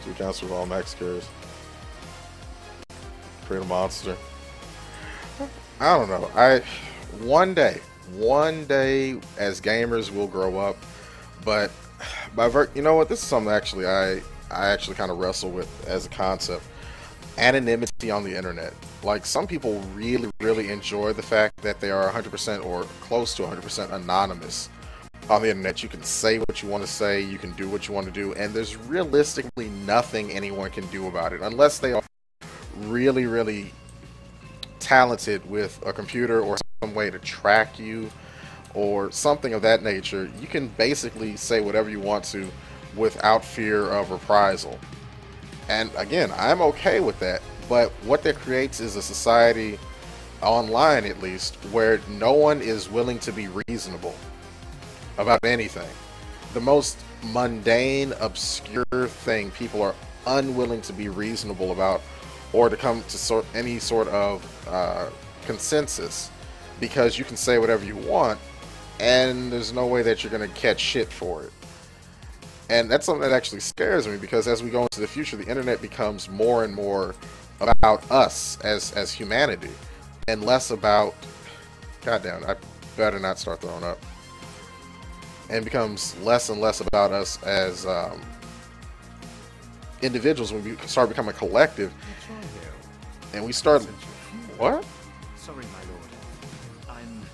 [SPEAKER 1] Two counts with all max cures. Create a monster. I don't know. One day as gamers we'll grow up, but you know what? This is something actually I actually kind of wrestle with as a concept. Anonymity on the internet. Like, some people really enjoy the fact that they are 100% or close to 100% anonymous on the internet. You can say what you want to say, you can do what you want to do, and there's realistically nothing anyone can do about it unless they are really talented with a computer or some way to track you or something of that nature. You can basically say whatever you want to without fear of reprisal. And again, I'm okay with that, but what that creates is a society, online at least, where no one is willing to be reasonable about anything. The most mundane, obscure thing people are unwilling to be reasonable about, or to come to any sort of consensus, because you can say whatever you want and there's no way that you're going to catch shit for it. And that's something that actually scares me, because as we go into the future, the internet becomes more and more about us as humanity, and less about, goddamn, I better not start throwing up, and becomes less and less about us as individuals. When we start becoming a collective, and we start, what?
[SPEAKER 4] Sorry, my lord. I'm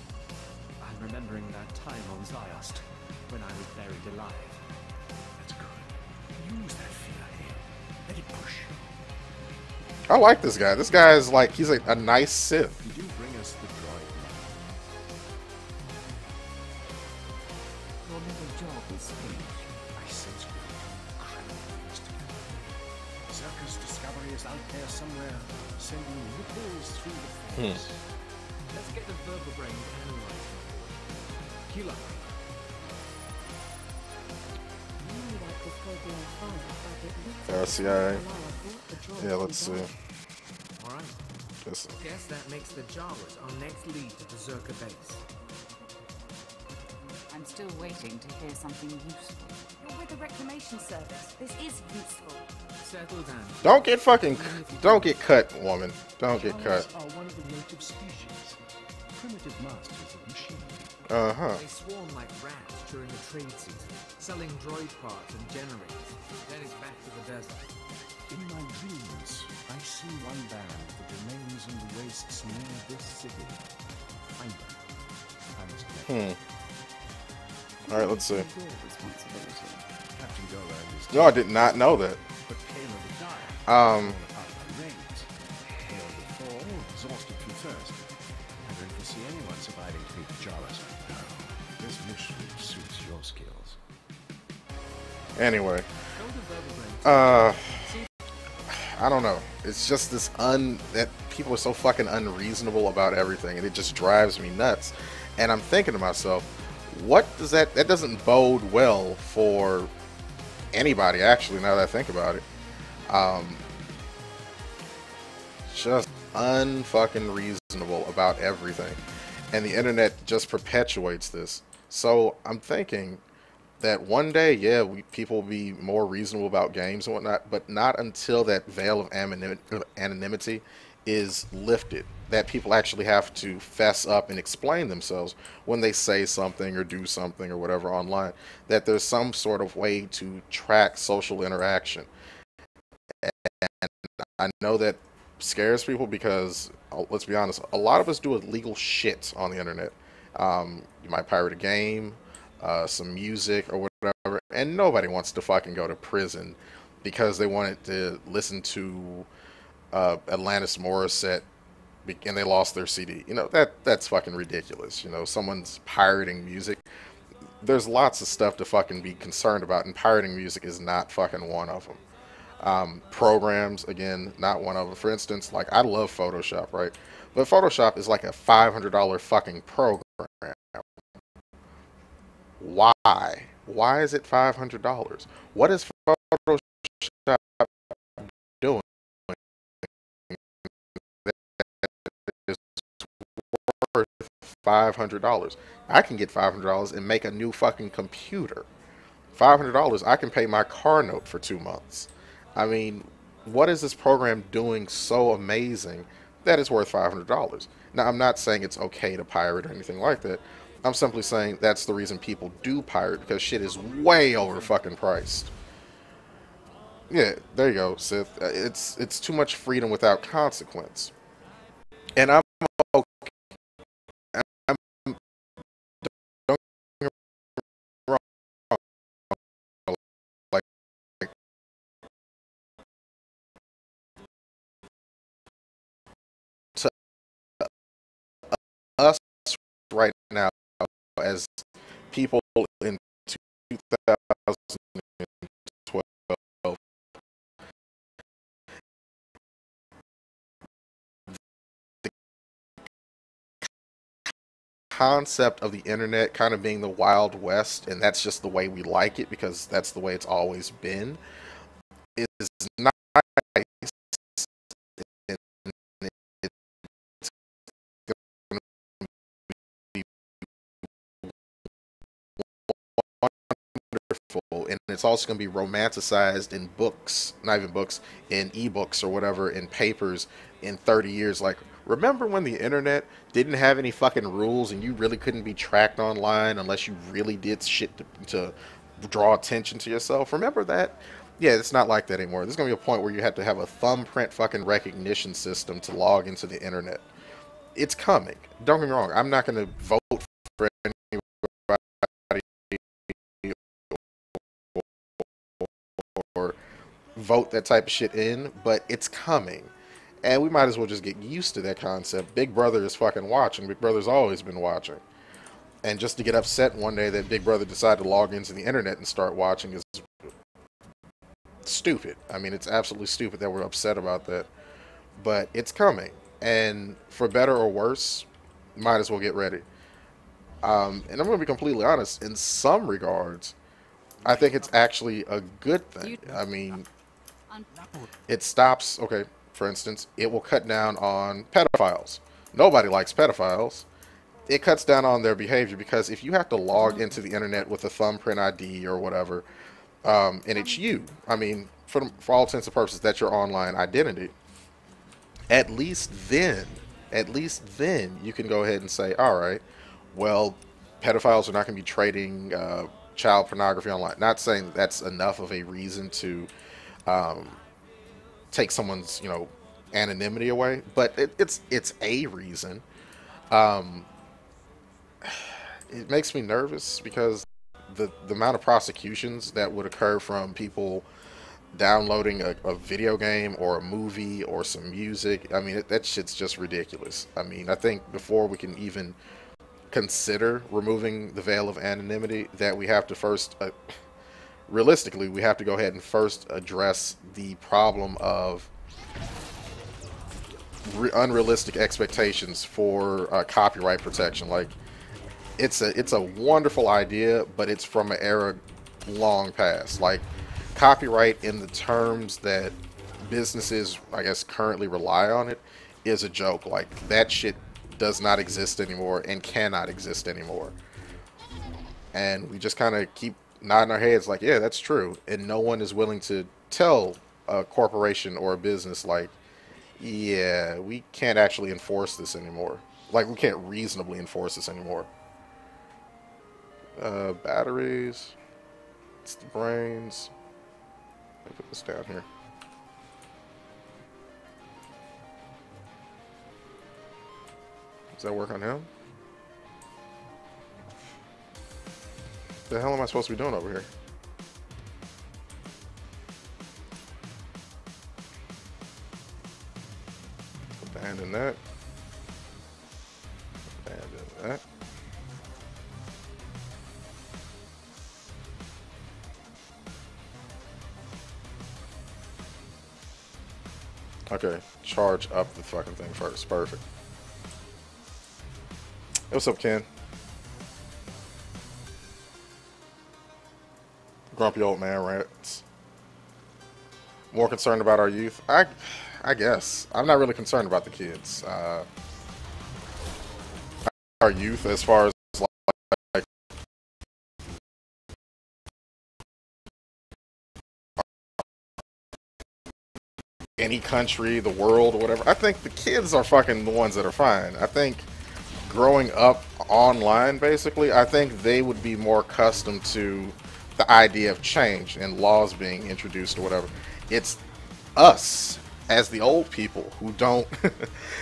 [SPEAKER 4] remembering that time on Ziost when I was buried alive.
[SPEAKER 9] That's good. Use that fear here. Let it push.
[SPEAKER 1] I like this guy. This guy is like, he's a nice Sith.
[SPEAKER 4] Did you bring us the droid?
[SPEAKER 9] Your
[SPEAKER 10] another job is finished. I sense we're becoming incredibly investigative. Circus Discovery is out there somewhere, sending ripples through the force. Let's get the vertebrae analyzed. Kilo.
[SPEAKER 1] CIA. Yeah, let's see.
[SPEAKER 10] Alright. Guess that makes the Jawas our next lead to Berserker Base.
[SPEAKER 3] I'm still waiting to hear something useful. You're with the Reclamation Service. This is useful.
[SPEAKER 10] Settle down.
[SPEAKER 1] Don't get fucking, don't get cut, woman. Don't get cut.
[SPEAKER 10] Jawas are one of the native species. Primitive masters of machinery. They swarm like rats during the trade season, selling droid parts and generators. Then it's back to the desert.
[SPEAKER 11] In my dreams, I see one band that remains in the wastes near this city. Find them. I must get
[SPEAKER 1] Alright, let's see.
[SPEAKER 11] Captain Golan is
[SPEAKER 1] No, I did not know that.
[SPEAKER 11] but Kayla would die.
[SPEAKER 1] Um,
[SPEAKER 11] Out by rains. Kayla would fall, exhausted from thirst. I don't foresee anyone surviving to meet the Jawas right now. This mission suits your skills.
[SPEAKER 1] anyway. I don't know. It's just this that people are so fucking unreasonable about everything, and it just drives me nuts. And I'm thinking to myself, what does that doesn't bode well for anybody, actually, now that I think about it. Just unfucking reasonable about everything. And the internet just perpetuates this. So I'm thinking that one day, yeah, people will be more reasonable about games and whatnot, but not until that veil of anonymity is lifted. That people actually have to fess up and explain themselves when they say something or do something or whatever online. That there's some sort of way to track social interaction. And I know that scares people because, let's be honest, a lot of us do illegal shit on the internet. You might pirate a game, some music or whatever, and nobody wants to fucking go to prison because they wanted to listen to Alanis Morissette and they lost their CD. You know, that's fucking ridiculous. You know, someone's pirating music. There's lots of stuff to fucking be concerned about, and pirating music is not fucking one of them. Programs, again, not one of them. For instance, like, I love Photoshop, right? But Photoshop is like a $500 fucking program. Why? Why is it $500? What is Photoshop doing that is worth $500? I can get $500 and make a new fucking computer. $500, I can pay my car note for 2 months. I mean, what is this program doing so amazing that it's worth $500? Now, I'm not saying it's okay to pirate or anything like that. I'm simply saying that's the reason people do pirate, because shit is way over fucking priced. Yeah, there you go, Sith. It's too much freedom without consequence. And I'm okay. Don't get me wrong. Like, to us right now, as people in 2012, the concept of the internet kind of being the Wild West, and that's just the way we like it because that's the way it's always been, is nice. And it's also going to be romanticized in books, not even books, in ebooks or whatever, in papers in 30 years. Like, remember when the internet didn't have any fucking rules and you really couldn't be tracked online unless you really did shit to draw attention to yourself? Remember that? Yeah, it's not like that anymore. There's going to be a point where you have to have a thumbprint fucking recognition system to log into the internet. It's coming. Don't get me wrong. I'm not going to vote for anybody or vote that type of shit in, but it's coming. And we might as well just get used to that concept. Big Brother is fucking watching. Big Brother's always been watching. And just to get upset one day that Big Brother decided to log into the internet and start watching is stupid. I mean, it's absolutely stupid that we're upset about that. But it's coming. And for better or worse, might as well get ready. And I'm going to be completely honest, in some regards, I think it's actually a good thing. I mean, it stops, okay, for instance, it will cut down on pedophiles. Nobody likes pedophiles. It cuts down on their behavior because if you have to log into the internet with a thumbprint ID or whatever, and it's you, I mean, for all intents and purposes, that's your online identity. At least then you can go ahead and say, all right, well, pedophiles are not going to be trading child pornography online. Not saying that's enough of a reason to take someone's, anonymity away, but it's a reason. It makes me nervous because the amount of prosecutions that would occur from people downloading a video game or a movie or some music, I mean, that shit's just ridiculous. I mean, I think before we can even consider removing the veil of anonymity, that we have to first, realistically, we have to go ahead and first address the problem of unrealistic expectations for copyright protection. Like, it's a wonderful idea, but it's from an era long past. Like, copyright in the terms that businesses, I guess, currently rely on it is a joke. Like, that shit does not exist anymore and cannot exist anymore. And we just kind of keep nodding our heads like, yeah, that's true. And no one is willing to tell a corporation or a business like, yeah, we can't actually enforce this anymore. Like, we can't reasonably enforce this anymore. Batteries. It's the brains. Let me put this down here. Does that work on him? What the hell am I supposed to be doing over here? Abandon that. Abandon that. Okay, charge up the fucking thing first. Perfect. Hey, what's up, Ken? Grumpy old man Rants. More concerned about our youth? I guess. I'm not really concerned about the kids. Our youth, as far as like any country, the world, or whatever. I think the kids are fucking the ones that are fine. I think growing up online, basically, I think they would be more accustomed to the idea of change and laws being introduced or whatever. It's us, as the old people, who don't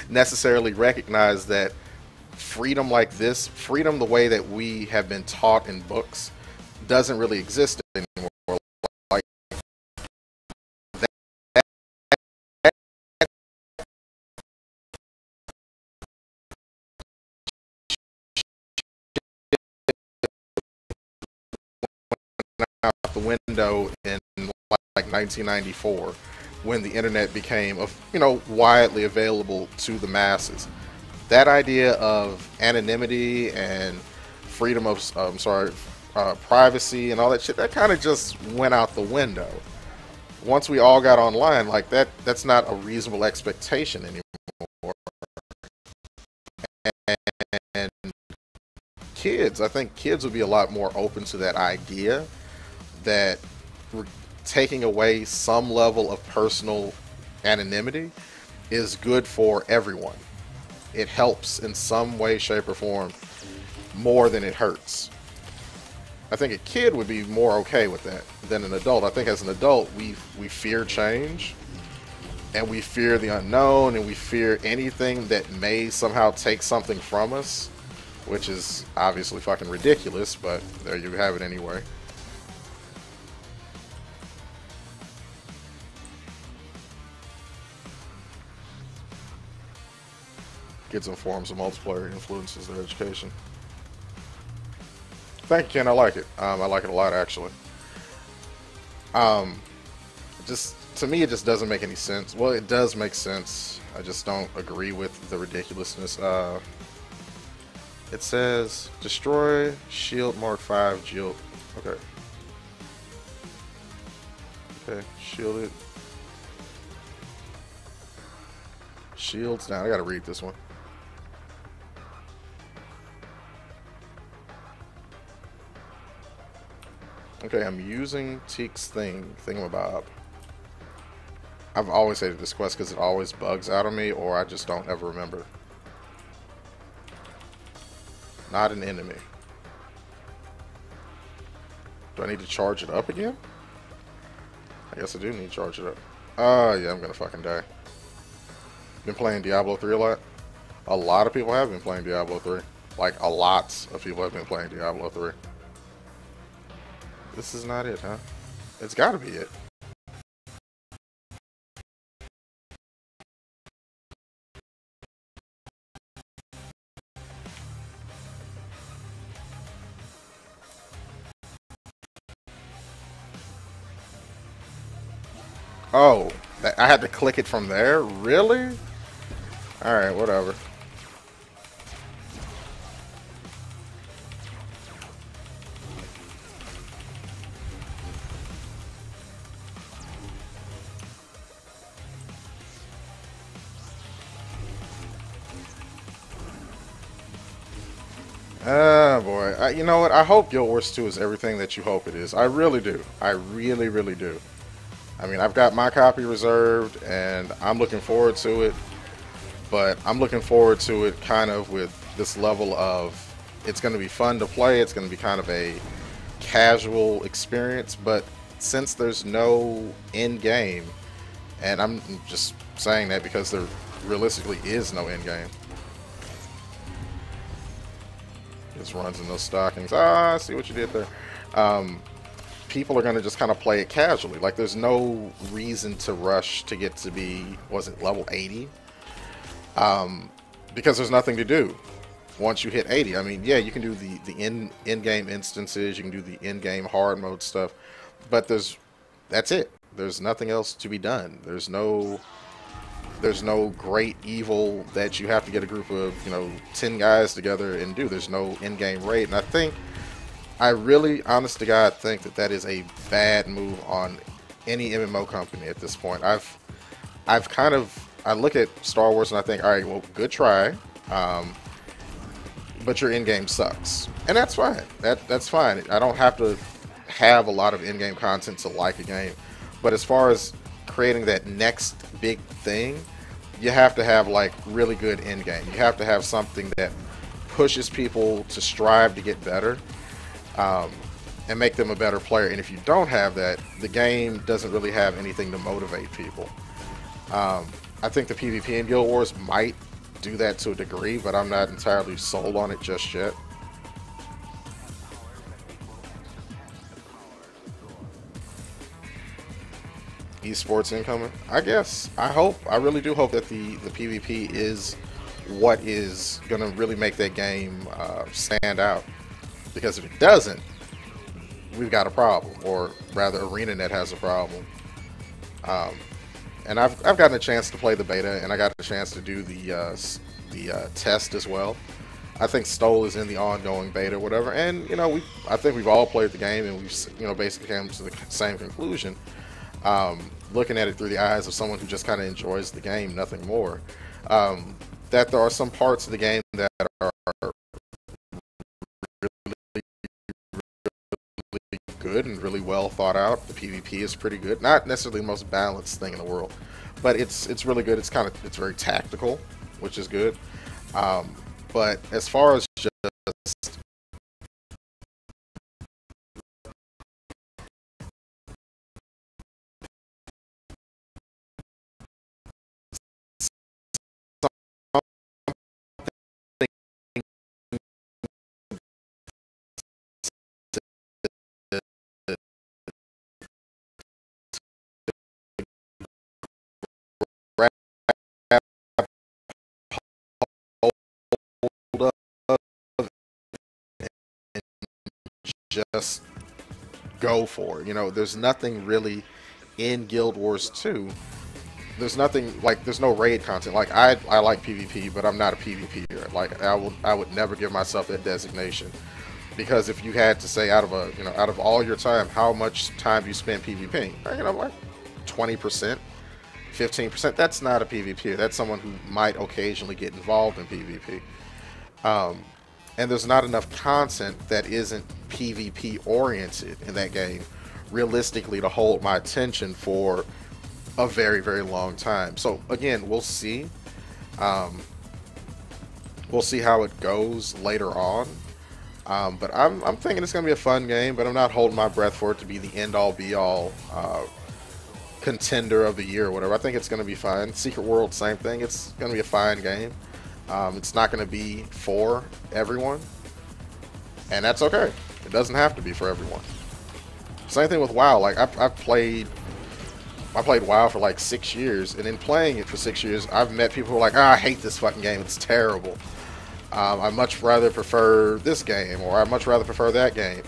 [SPEAKER 1] necessarily recognize that freedom like this, freedom the way that we have been taught in books, doesn't really exist anymore. Like, out the window in like 1994, when the internet became, widely available to the masses. That idea of anonymity and freedom of, privacy and all that shit, that kind of just went out the window. Once we all got online, like that's not a reasonable expectation anymore. And kids, I think kids would be a lot more open to that idea that taking away some level of personal anonymity is good for everyone. It helps in some way, shape, or form more than it hurts. I think a kid would be more okay with that than an adult. I think as an adult, we fear change, and we fear the unknown, and we fear anything that may somehow take something from us, which is obviously fucking ridiculous, but there you have it anyway. Kids in forms of multiplayer influences their education. Thank you, Ken. I like it. I like it a lot, actually. Um, just to me, it just doesn't make any sense. Well, it does make sense. I just don't agree with the ridiculousness. It says destroy shield Mark 5 shield. Okay. Okay, shielded. Shields down. I gotta read this one. Okay, I'm using Teek's thingamabob. I've always hated this quest because it always bugs out of me, or I just don't ever remember. Not an enemy. Do I need to charge it up again? I guess I do need to charge it up. Yeah, I'm gonna fucking die. Been playing Diablo 3 a lot. A lot of people have been playing Diablo 3. Like, a lot of people have been playing Diablo 3. This is not it, huh? It's gotta be it. Oh, I had to click it from there? Really? Alright, whatever. Ah, boy. You know what? I hope Guild Wars 2 is everything that you hope it is. I really do. I really, really do. I mean, I've got my copy reserved, and I'm looking forward to it. But I'm looking forward to it kind of with this level of, it's going to be fun to play. It's going to be kind of a casual experience. But since there's no end game, and I'm just saying that because there realistically is no end game. Just runs in those stockings. Ah, I see what you did there. People are going to just kind of play it casually. Like, there's no reason to rush to get to be, was it level 80? Because there's nothing to do once you hit 80. I mean, yeah, you can do the in-game instances, you can do the in-game hard mode stuff, but that's it. There's nothing else to be done. There's no great evil that you have to get a group of, 10 guys together and do. There's no in-game raid, and I really, honest to God, think that is a bad move on any MMO company at this point. I look at Star Wars and I think, all right, well, good try, but your in-game sucks, and that's fine. That's fine. I don't have to have a lot of in-game content to like a game, but as far as creating that next big thing, you have to have like really good in-game. You have to have something that pushes people to strive to get better, and make them a better player. And if you don't have that, the game doesn't really have anything to motivate people. I think the PvP in Guild Wars might do that to a degree, but I'm not entirely sold on it just yet. Esports incoming? I guess. I hope. I really do hope that the PvP is what is going to really make that game stand out. Because if it doesn't, we've got a problem. Or rather, ArenaNet has a problem. And I've gotten a chance to play the beta, and I got a chance to do the test as well. I think Stole is in the ongoing beta or whatever. And, I think we've all played the game, and we've, basically come to the same conclusion. Looking at it through the eyes of someone who just kind of enjoys the game, nothing more, that there are some parts of the game that are really, really good and really well thought out. The PvP is pretty good, not necessarily the most balanced thing in the world, but it's really good. It's very tactical, which is good. But as far as just just go for. You know, there's nothing really in Guild Wars 2. There's nothing like, there's no raid content. Like I like PvP, but I'm not a PvPer. Like I would never give myself that designation, because if you had to say out of all your time, how much time you spend PvPing, you know, like 20%, 15%, that's not a PvPer. That's someone who might occasionally get involved in PvP. And there's not enough content that isn't PvP oriented in that game, realistically, to hold my attention for a very, very long time. So again, we'll see. We'll see how it goes later on. But I'm thinking it's going to be a fun game, but I'm not holding my breath for it to be the end-all, be-all contender of the year or whatever. I think it's going to be fine. Secret World, same thing. It's going to be a fine game. It's not going to be for everyone, and that's okay. It doesn't have to be for everyone. Same thing with WoW. Like I played WoW for like 6 years, and in playing it for 6 years, I've met people who are like, I hate this fucking game. It's terrible. I much rather prefer this game, or I much rather prefer that game.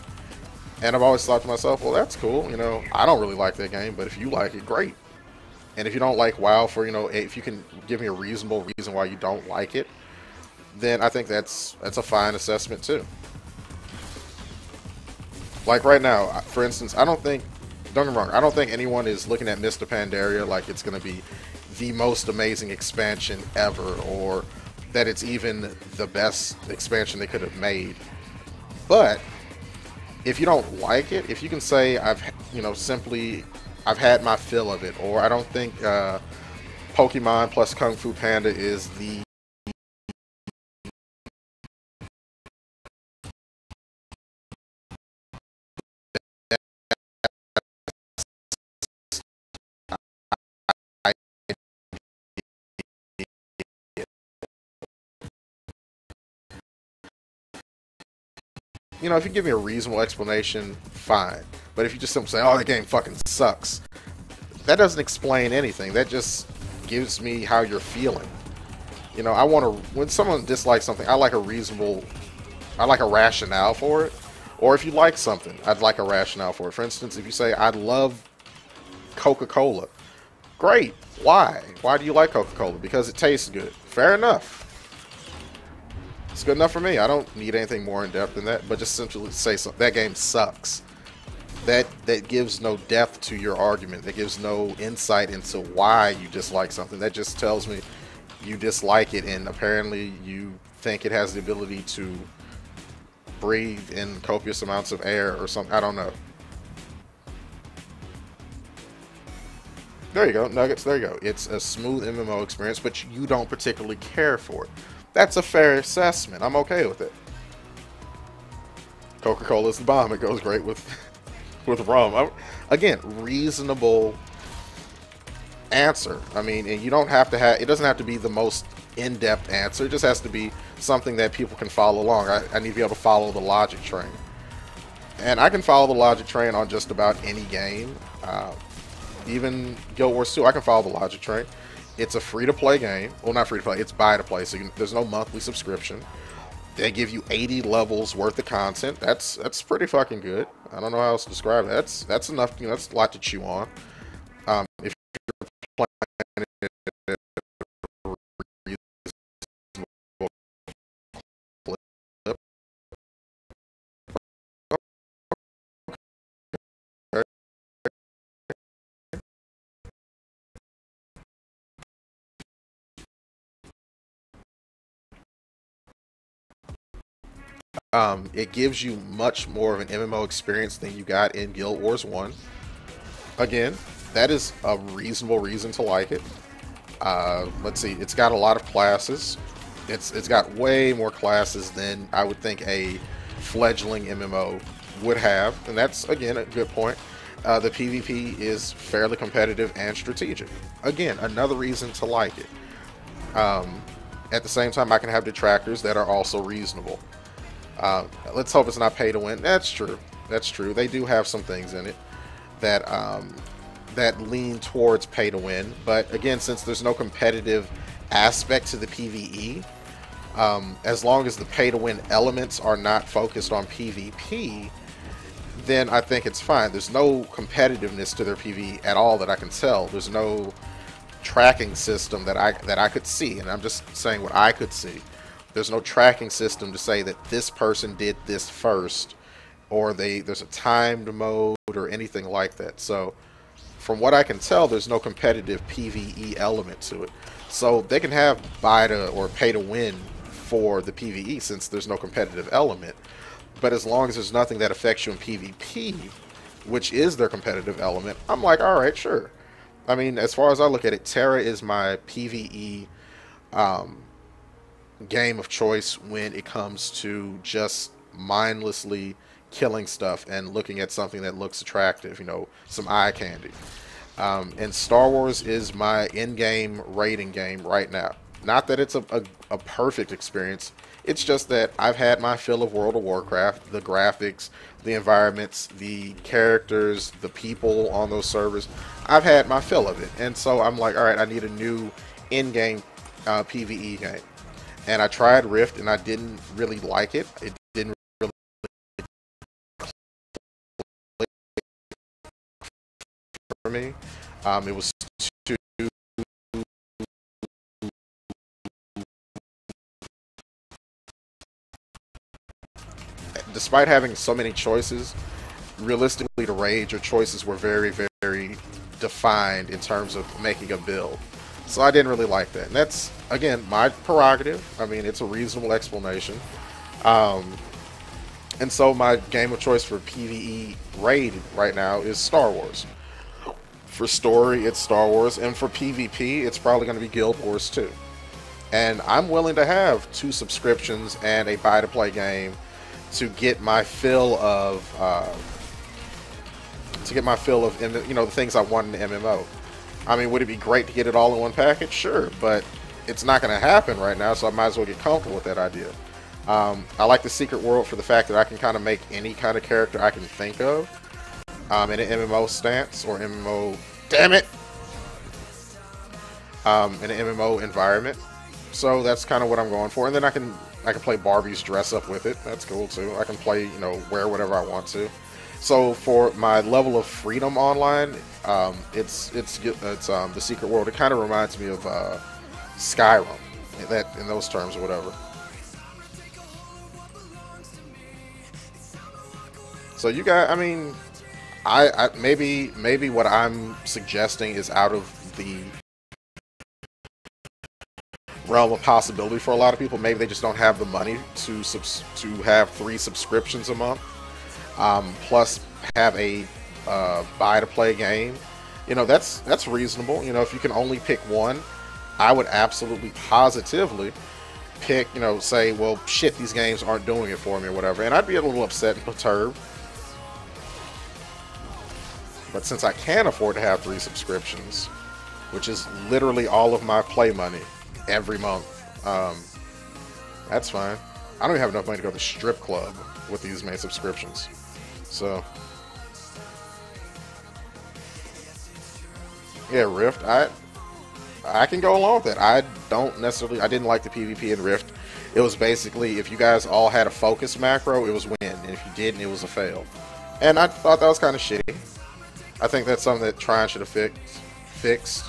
[SPEAKER 1] And I've always thought to myself, well, that's cool. You know, I don't really like that game, but if you like it, great. And if you don't like WoW for, you know, if you can give me a reasonable reason why you don't like it, then I think that's a fine assessment too. Like right now, for instance, don't get me wrong, I don't think anyone is looking at Mr. Pandaria like it's going to be the most amazing expansion ever, or that it's even the best expansion they could have made. But if you don't like it, if you can say I've had my fill of it, or I don't think Pokemon plus Kung Fu Panda is the you know, if you give me a reasonable explanation, fine. But if you just simply say, oh, that game fucking sucks, that doesn't explain anything. That just gives me how you're feeling. You know, when someone dislikes something, I like a rationale for it. Or if you like something, I'd like a rationale for it. For instance, if you say, I love Coca-Cola, great. Why? Why do you like Coca-Cola? Because it tastes good. Fair enough. It's good enough for me. I don't need anything more in depth than that, but just simply say so, that game sucks. That gives no depth to your argument. That gives no insight into why you dislike something. That just tells me you dislike it, and apparently you think it has the ability to breathe in copious amounts of air or something. I don't know. There you go, Nuggets. There you go. It's a smooth MMO experience, but you don't particularly care for it. That's a fair assessment. I'm okay with it. Coca-Cola is the bomb. It goes great with rum. Again, reasonable answer. I mean, and you don't have to have. It doesn't have to be the most in-depth answer. It just has to be something that people can follow along. I need to be able to follow the logic train, and I can follow the logic train on just about any game. Even Guild Wars 2, I can follow the logic train. It's a free-to-play game. Well, not free-to-play. It's buy-to-play, so there's no monthly subscription. They give you 80 levels worth of content. That's pretty fucking good. I don't know how else to describe it. That's enough. You know, that's a lot to chew on. If you're playing it at a reasonable clip, it gives you much more of an MMO experience than you got in Guild Wars 1. Again, that is a reasonable reason to like it. Let's see, it's got a lot of classes. It's got way more classes than I would think a fledgling MMO would have, and that's, again, a good point. The PvP is fairly competitive and strategic. Again, another reason to like it. At the same time, I can have detractors that are also reasonable. Let's hope it's not pay to win. That's true. That's true. They do have some things in it that that lean towards pay to win. But again, since there's no competitive aspect to the PvE, as long as the pay to win elements are not focused on PvP, then I think it's fine. There's no competitiveness to their PvE at all that I can tell. There's no tracking system that I could see, and I'm just saying what I could see. There's no tracking system to say that this person did this first, or there's a timed mode or anything like that. So from what I can tell, there's no competitive PvE element to it. So they can have buy to or pay to win for the PvE since there's no competitive element. But as long as there's nothing that affects you in PvP, which is their competitive element, I'm like, all right, sure. I mean, as far as I look at it, Terra is my PvE game of choice when it comes to just mindlessly killing stuff and looking at something that looks attractive, you know, some eye candy. And Star Wars is my in-game raiding game right now. Not that it's a perfect experience. It's just that I've had my fill of World of Warcraft, the graphics, the environments, the characters, the people on those servers. I've had my fill of it. And so I'm like, all right, I need a new in-game PvE game. And I tried Rift, and I didn't really like it. It didn't really click for me. It was too... Despite having so many choices, realistically to raid, your choices were very, very defined in terms of making a build. So I didn't really like that. And that's, again, my prerogative. I mean, it's a reasonable explanation. And so my game of choice for PvE raid right now is Star Wars. For story, it's Star Wars. And for PvP, it's probably going to be Guild Wars 2. And I'm willing to have 2 subscriptions and a buy-to-play game to get my fill of you know, the things I want in the MMO. I mean, would it be great to get it all in one package? Sure, but it's not going to happen right now, so I might as well get comfortable with that idea. I like the Secret World for the fact that I can kind of make any kind of character I can think of in an MMO stance or MMO. Damn it! In an MMO environment. So that's kind of what I'm going for, and then I can play Barbie's dress up with it. That's cool too. I can play, you know, wear whatever I want to. So for my level of freedom online, it's the Secret World. It kind of reminds me of Skyrim, in those terms or whatever. So you guys, I mean, I maybe what I'm suggesting is out of the realm of possibility for a lot of people. Maybe they just don't have the money to have 3 subscriptions a month, plus have a buy-to-play game. You know, that's reasonable. You know, if you can only pick one, I would absolutely positively pick, you know, say, well, shit, these games aren't doing it for me or whatever, and I'd be a little upset and perturbed. But since I can afford to have 3 subscriptions, which is literally all of my play money every month, that's fine. I don't even have enough money to go to the strip club with these main subscriptions. So yeah, Rift, I can go along with that. I didn't like the PvP in Rift. It was basically, if you guys all had a focus macro, it was win, and if you didn't, it was a fail. And I thought that was kind of shitty. I think that's something that Trine should have fixed.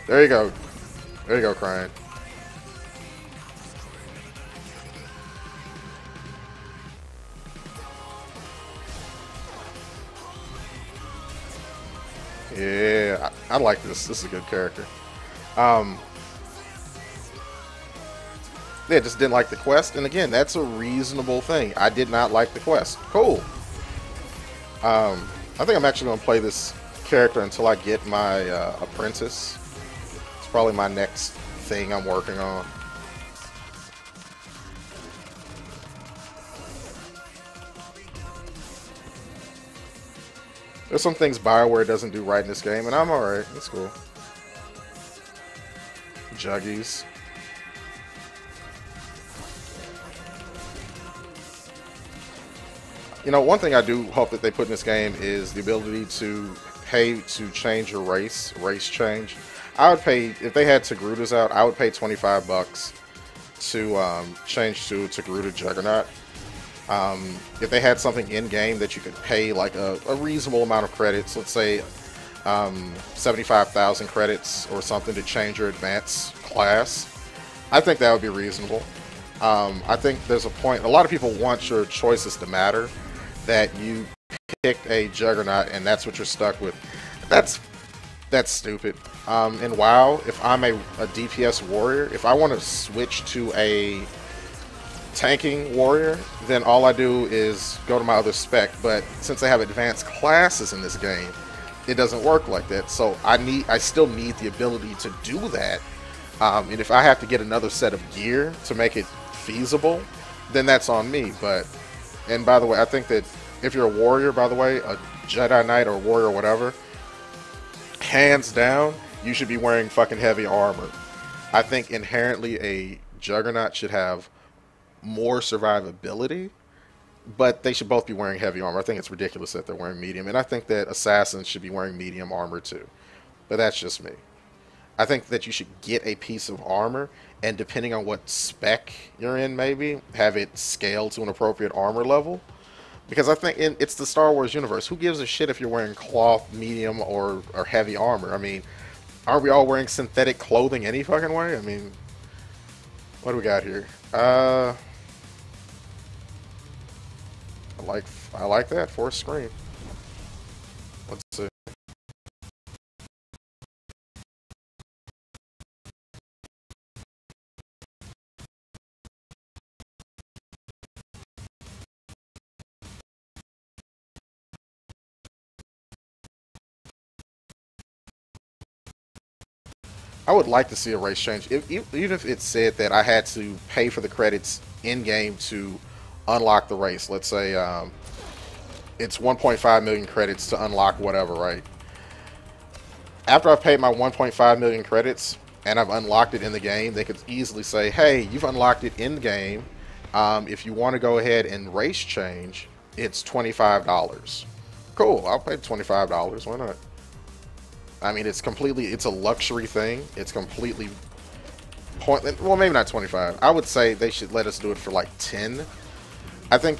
[SPEAKER 1] There you go. There you go, crying. Yeah, I like this. This is a good character. Yeah, just didn't like the quest. And again, that's a reasonable thing. I did not like the quest. Cool. I think I'm actually going to play this character until I get my apprentice. It's probably my next thing I'm working on. There's some things BioWare doesn't do right in this game, and I'm alright. That's cool. Juggies. You know, one thing I do hope that they put in this game is the ability to pay to change your race change. I would pay, if they had Togrutas out, I would pay $25 to change to Togruta Juggernaut. If they had something in game that you could pay like a reasonable amount of credits, let's say 75,000 credits or something to change your advanced class, I think that would be reasonable. I think there's a point, a lot of people want your choices to matter, that you picked a Juggernaut and that's what you're stuck with. That's stupid. In WoW, if I'm a DPS warrior, if I want to switch to a tanking warrior, then all I do is go to my other spec. But since I have advanced classes in this game, it doesn't work like that. So I still need the ability to do that. And if I have to get another set of gear to make it feasible, then that's on me. And by the way, I think that if you're a warrior, by the way, a Jedi Knight or warrior or whatever, hands down, you should be wearing fucking heavy armor. I think inherently a Juggernaut should have more survivability, but they should both be wearing heavy armor. I think it's ridiculous that they're wearing medium, and I think that assassins should be wearing medium armor too. But that's just me. I think that you should get a piece of armor, and depending on what spec you're in, maybe have it scaled to an appropriate armor level. Because I think it's the Star Wars universe. Who gives a shit if you're wearing cloth, medium, or heavy armor? I mean, aren't we all wearing synthetic clothing any fucking way? I mean, what do we got here? I like that for a screen. Let's see. I would like to see a race change, even if it said that I had to pay for the credits in game to unlock the race. Let's say it's 1.5 million credits to unlock whatever, right? After I've paid my 1.5 million credits and I've unlocked it in the game, they could easily say, hey, you've unlocked it in game. If you want to go ahead and race change, it's $25. Cool, I'll pay $25. Why not? I mean, it's a luxury thing. It's completely pointless. Well, maybe not 25. I would say they should let us do it for like 10. I don't think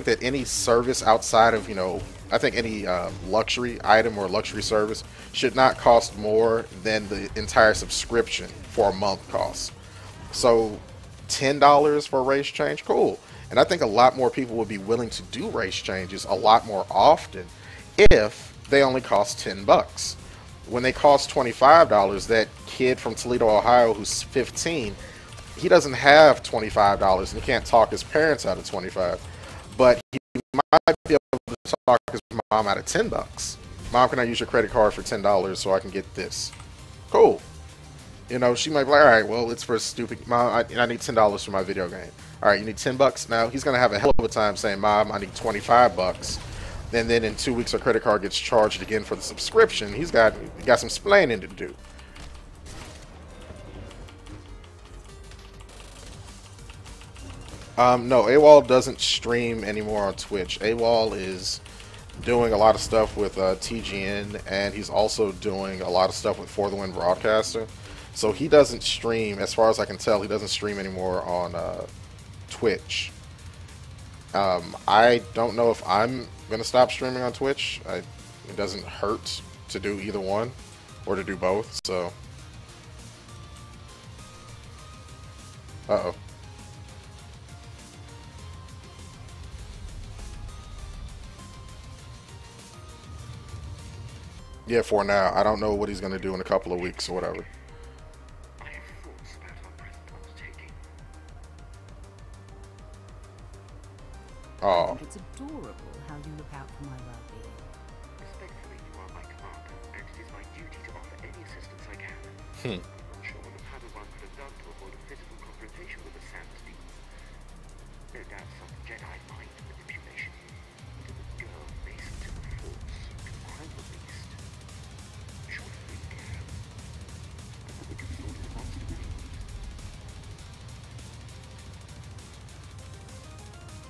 [SPEAKER 1] that any service outside of, I think any luxury item or luxury service should not cost more than the entire subscription for a month costs. So $10 for a race change, cool. And I think a lot more people would be willing to do race changes a lot more often if they only cost $10. When they cost $25, that kid from Toledo, Ohio, who's 15, he doesn't have $25 and he can't talk his parents out of $25, but he might be able to talk his mom out of $10. Mom, can I use your credit card for $10 so I can get this? Cool. She might be like, all right, well, it's for stupid. Mom, I need $10 for my video game. All right, you need $10 now. He's gonna have a hell of a time saying, Mom, I need $25. And then in 2 weeks, our credit card gets charged again for the subscription. He got some splaining to do. No, AWOL doesn't stream anymore on Twitch. AWOL is doing a lot of stuff with TGN, and he's also doing a lot of stuff with For the Win Broadcaster. So he doesn't stream, as far as I can tell, he doesn't stream anymore on Twitch. I don't know if I'm going to stop streaming on Twitch. It doesn't hurt to do either one or to do both, so. Uh-oh. Yeah, for now. I don't know what he's going to do in a couple of weeks or whatever.
[SPEAKER 3] I think it's adorable how you look out for my well-being.
[SPEAKER 12] Respectfully, you are my commander, and it is my duty to offer any assistance I can. I'm not sure what the Padawan could have done to avoid a physical confrontation with the Sand Demon. No doubt some Jedi mind manipulation. But if a girl racing to the Force can crime the beast, surely we care. I would have thought it monster things.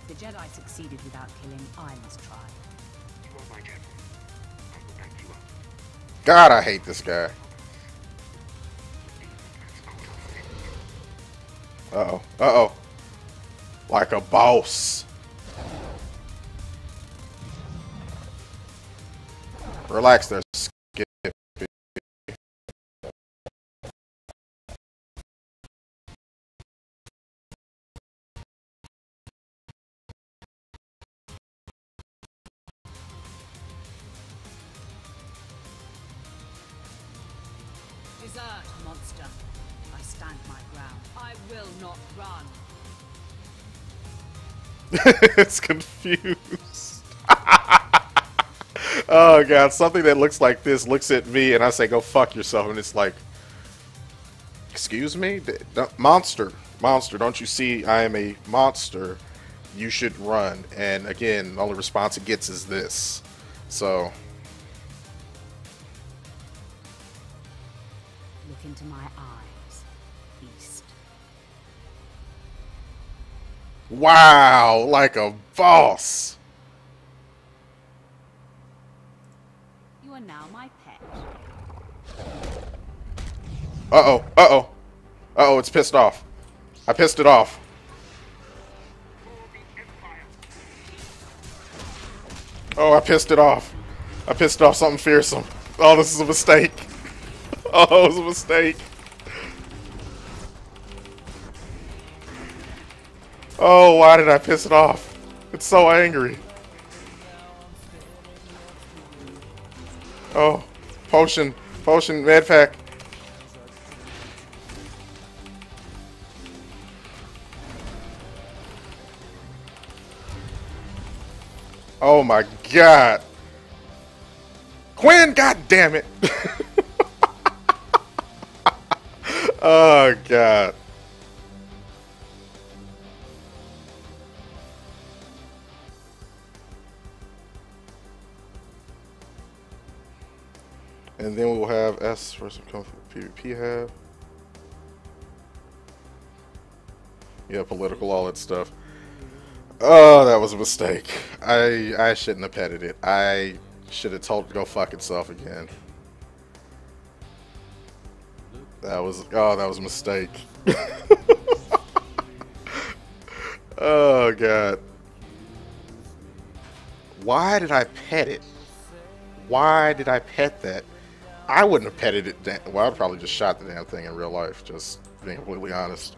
[SPEAKER 3] The Jedi succeeded without killing, I must try.
[SPEAKER 12] You are my general. I will back you up.
[SPEAKER 1] God, I hate this guy. Uh-oh. Uh-oh. Like a boss. Relax there, Skip.
[SPEAKER 3] Desert, monster. I stand my ground. I will not run.
[SPEAKER 1] It's confused. Oh god, something that looks like this looks at me and I say go fuck yourself, and it's like, excuse me? Monster, don't you see I am a monster? You should run. And again, the only response it gets is this. So
[SPEAKER 3] Look into my eyes, beast.
[SPEAKER 1] wow, like a boss.
[SPEAKER 3] You are now my pet.
[SPEAKER 1] Uh-oh, uh-oh. Uh-oh, it's pissed off. I pissed it off. Oh, I pissed it off. I pissed off something fearsome. Oh, this is a mistake. Oh, it was a mistake. Oh, why did I piss it off? It's so angry. Oh, potion, med pack. Oh my god. Quinn, god damn it. Oh god. And then we'll have S for some comfort PvP have. Yeah, political, all that stuff. Oh, that was a mistake. I shouldn't have petted it. I should have told it to go fuck itself again. That was a mistake. Oh god. Why did I pet it? Why did I pet that? I wouldn't have petted it. Well, I'd probably just shot the damn thing in real life, just being completely honest.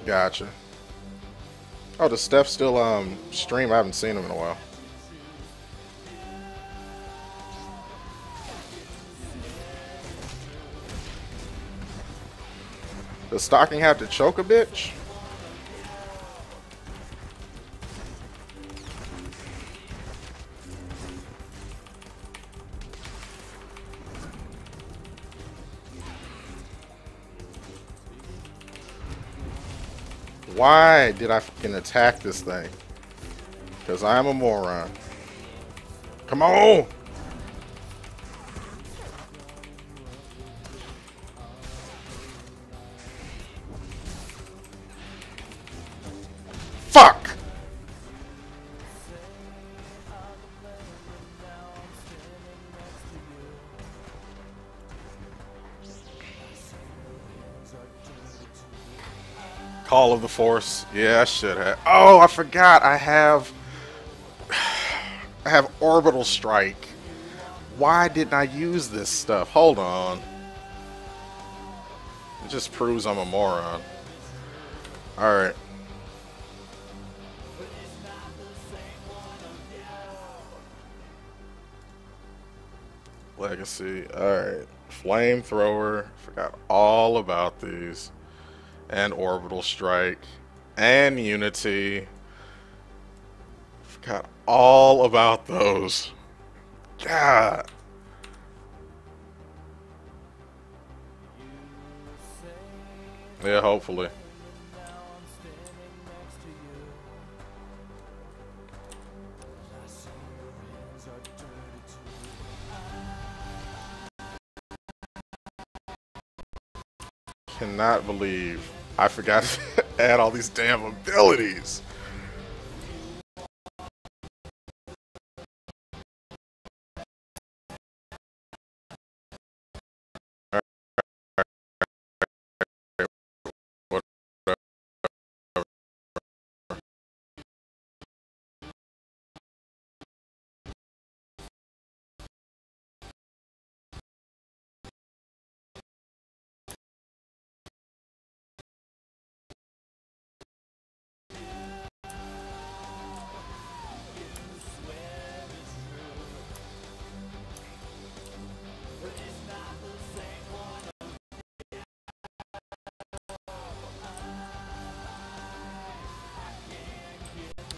[SPEAKER 1] Gotcha. Oh, does Steph still stream? I haven't seen him in a while. Does Stocking have to choke a bitch? Why did I fucking attack this thing? Because I'm a moron. Come on! Fuck! Call of the Force. Yeah, I should have. Oh, I forgot. I have Orbital Strike. Why didn't I use this stuff? Hold on. It just proves I'm a moron. Alright. Legacy. Alright. Flamethrower. Forgot all about these. And Orbital Strike. And Unity. Forgot all about those. God. Yeah, hopefully. Cannot believe I forgot to add all these damn abilities.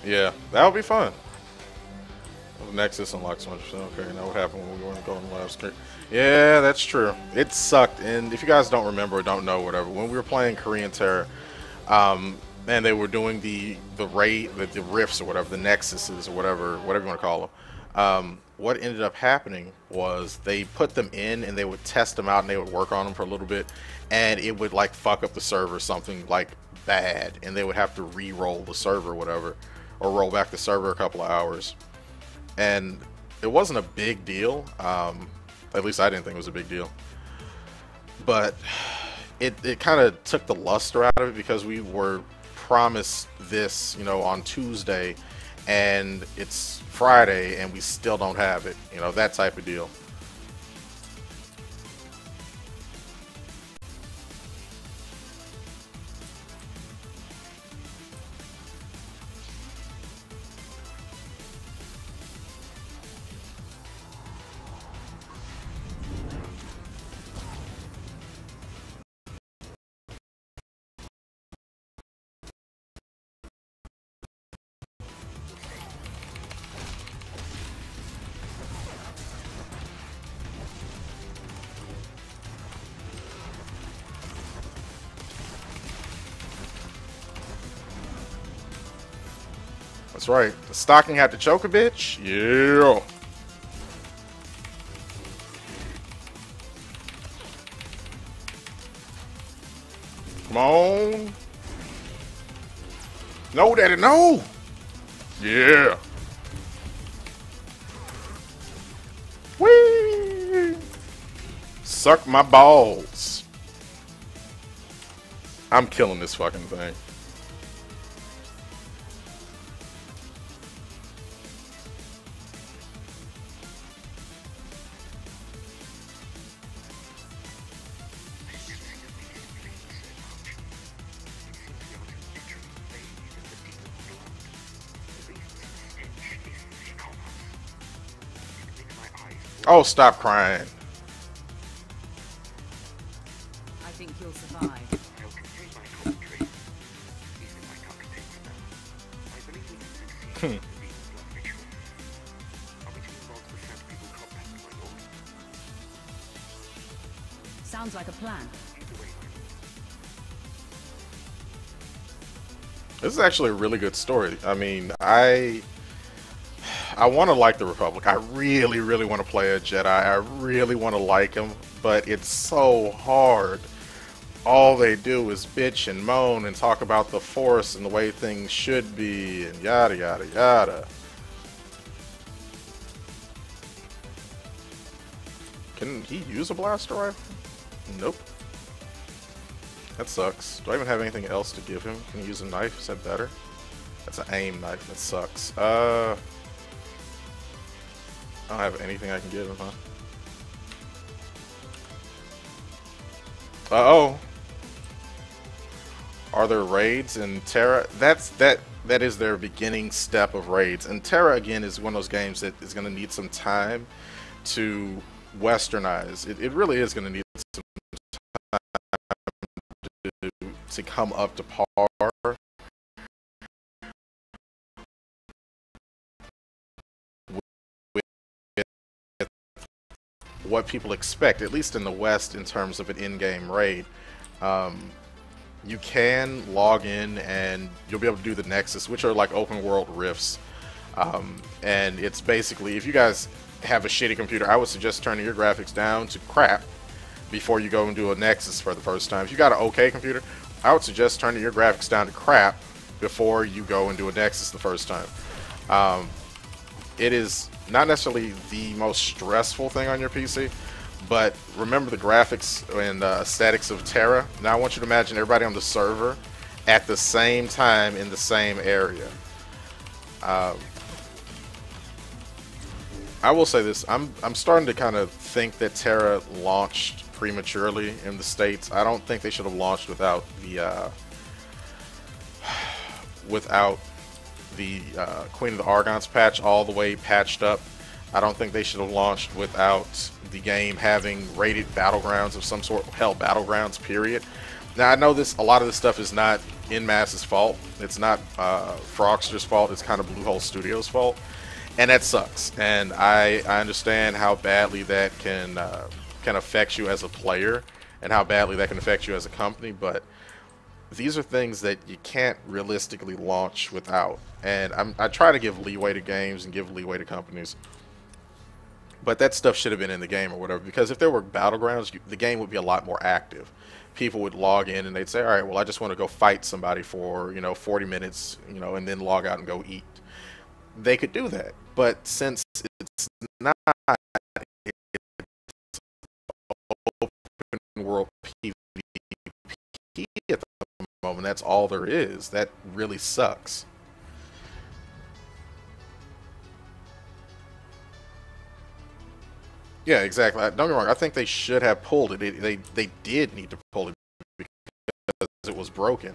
[SPEAKER 1] Yeah, that would be fun. Nexus unlocks 100%. Okay, now what happened when we weren't going live screen? Yeah, that's true. It sucked. And if you guys don't remember or don't know, whatever, when we were playing Korean Terror, and they were doing the rifts or whatever, the nexuses or whatever you want to call them. What ended up happening was they put them in and they would test them out and they would work on them for a little bit, and it would like fuck up the server something like bad, and they would have to re-roll the server or whatever, or roll back the server a couple of hours. And it wasn't a big deal. At least I didn't think it was a big deal. But it kind of took the luster out of it because we were promised this, you know, on Tuesday, and it's Friday and we still don't have it. You know, that type of deal. That's right. The stocking had to choke a bitch. Yeah. Come on. No, daddy, no. Yeah. Whee. Suck my balls. I'm killing this fucking thing. Oh, stop crying.
[SPEAKER 3] I think you'll survive.
[SPEAKER 12] I'll contain my commentary. Using my calculating spell. I believe we can succeed in the Venus blood ritual. Are we to involve the Sand people combat, my lord?
[SPEAKER 3] Sounds like a plan.
[SPEAKER 12] Either way,
[SPEAKER 1] This is actually a really good story. I mean, I want to like the Republic. I really, really want to play a Jedi. I really want to like them, but it's so hard. All they do is bitch and moan and talk about the Force and the way things should be and yada, yada, yada. Can he use a blaster rifle? Nope. That sucks. Do I even have anything else to give him? Can he use a knife? Is that better? That's an aim knife. That sucks. I don't have anything I can give him, huh? Uh-oh. Are there raids in Terra? That is their beginning step of raids. And Terra, again, is one of those games that is going to need some time to westernize. It really is going to need some time to come up to par what people expect, at least in the West, in terms of an in-game raid. You can log in and you'll be able to do the Nexus, which are like open world rifts. And it's basically, if you guys have a shitty computer, I would suggest turning your graphics down to crap before you go and do a Nexus for the first time. If you got an okay computer, I would suggest turning your graphics down to crap before you go and do a Nexus the first time. It is not necessarily the most stressful thing on your PC, but remember the graphics and aesthetics of Terra. Now I want you to imagine everybody on the server at the same time in the same area. I will say this, I'm starting to kind of think that Terra launched prematurely in the States. I don't think they should have launched without the Queen of the Argons patch all the way patched up. I don't think they should have launched without the game having rated battlegrounds of some sort. Hell, battlegrounds, period. Now I know a lot of this stuff is not InMass's fault. It's not Frogster's fault. It's kind of Bluehole Studios' fault, and that sucks. And I understand how badly that can affect you as a player, and how badly that can affect you as a company. But these are things that you can't realistically launch without. And I try to give leeway to games and give leeway to companies. But that stuff should have been in the game or whatever, because if there were battlegrounds, the game would be a lot more active. People would log in and they'd say, all right, well, I just want to go fight somebody for, 40 minutes, and then log out and go eat. They could do that. But since it's not open world PvP at the moment, that's all there is. That really sucks. Yeah, exactly. Don't get me wrong. I think they should have pulled it. They did need to pull it because it was broken.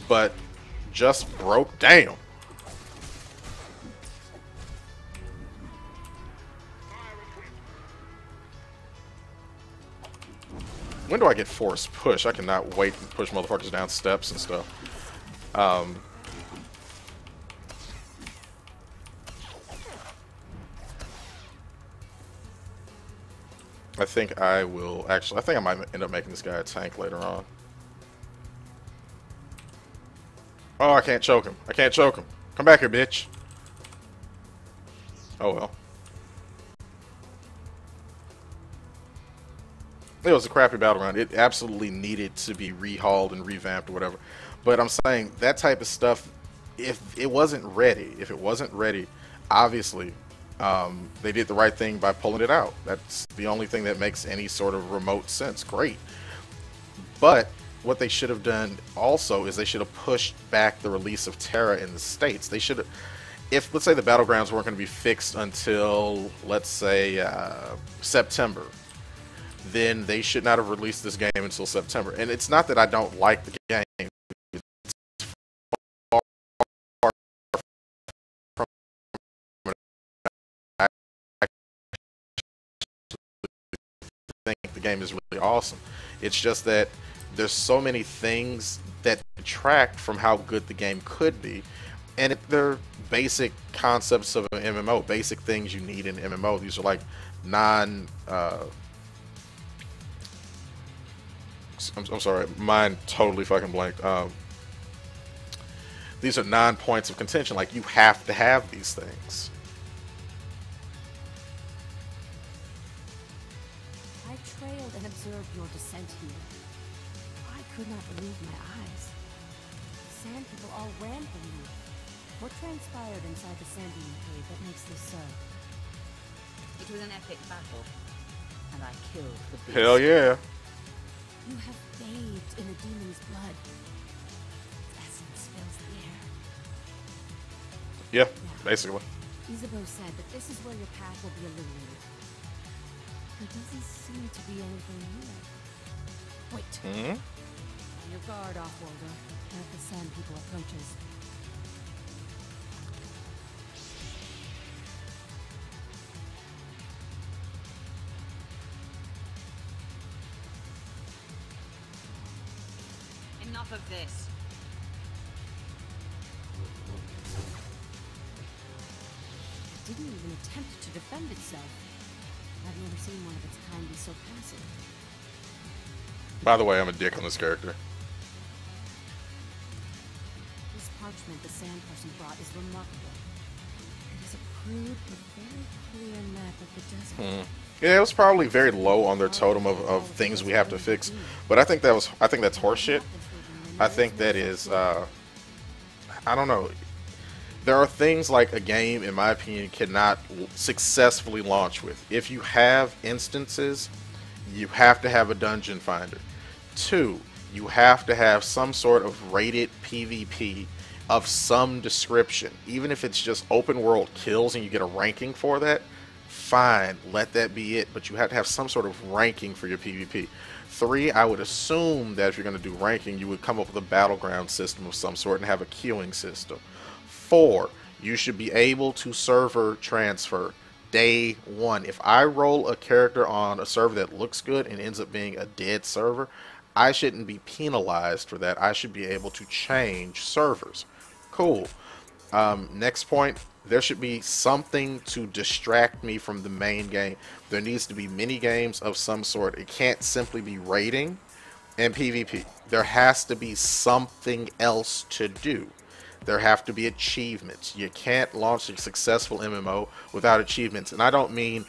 [SPEAKER 1] But just broke. Damn. When do I get force push? I cannot wait to push motherfuckers down steps and stuff. I think I will actually. I think I might end up making this guy a tank later on. Oh, I can't choke him. I can't choke him. Come back here, bitch. Oh well. It was a crappy battleground. It absolutely needed to be rehauled and revamped or whatever. But I'm saying that type of stuff, if it wasn't ready, obviously, they did the right thing by pulling it out. That's the only thing that makes any sort of remote sense. Great. But what they should have done also is they should have pushed back the release of Terra in the States. They should have, if, let's say, the battlegrounds weren't going to be fixed until, let's say, September, then they should not have released this game until September. And it's not that I don't like the game. It's far from I think the game is really awesome. It's just that there's so many things that detract from how good the game could be. And they're basic concepts of an MMO, basic things you need in an MMO. These are like I'm sorry, mine totally fucking blanked. These are non-points of contention. Like, you have to have these things.
[SPEAKER 3] I trailed and observed your descent here. I could not believe my eyes. The Sand People all ran from you. What transpired inside the Sandian cave that makes this so?
[SPEAKER 13] It was an epic battle, and I killed the beast.
[SPEAKER 1] Hell yeah.
[SPEAKER 3] You have bathed in the demon's blood. Its essence fills the air.
[SPEAKER 1] Yeah, basically.
[SPEAKER 3] Isabeau said that this is where your path will be illuminated. There doesn't seem to be anything here. Wait. On your guard, Offworlder. As the Sand People approaches.
[SPEAKER 13] Enough of this.
[SPEAKER 3] It didn't even attempt to defend itself. I've never seen one of its kind be so passive.
[SPEAKER 1] By the way, I'm a dick on this character.
[SPEAKER 3] This parchment the Sand Person brought is remarkable. It is a crude but very clear map of the desert.
[SPEAKER 1] Yeah, it was probably very low on their totem of things we have to fix, but I think that's horseshit. I think that is, I don't know. There are things like a game, in my opinion, cannot successfully launch with. If you have instances, you have to have a dungeon finder. 2, you have to have some sort of rated PvP of some description. Even if it's just open world kills and you get a ranking for that, fine, let that be it. But you have to have some sort of ranking for your PvP. 3, I would assume that if you're going to do ranking, you would come up with a battleground system of some sort and have a queuing system. 4, you should be able to server transfer day 1. If I roll a character on a server that looks good and ends up being a dead server, I shouldn't be penalized for that. I should be able to change servers. Cool. Next point, there should be something to distract me from the main game. There needs to be mini games of some sort. It can't simply be raiding and PvP. There has to be something else to do. There have to be achievements. You can't launch a successful MMO without achievements. And I don't mean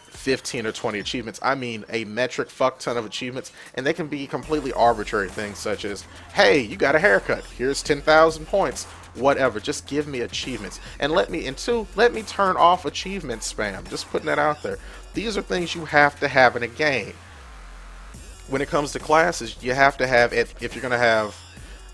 [SPEAKER 1] 15 or 20 achievements. I mean a metric fuck ton of achievements, and they can be completely arbitrary things such as, hey, you got a haircut, here's 10,000 points, whatever. Just give me achievements, and let me turn off achievement spam. Just putting that out there. These are things you have to have in a game. When it comes to classes, you have to have, if you're going to have,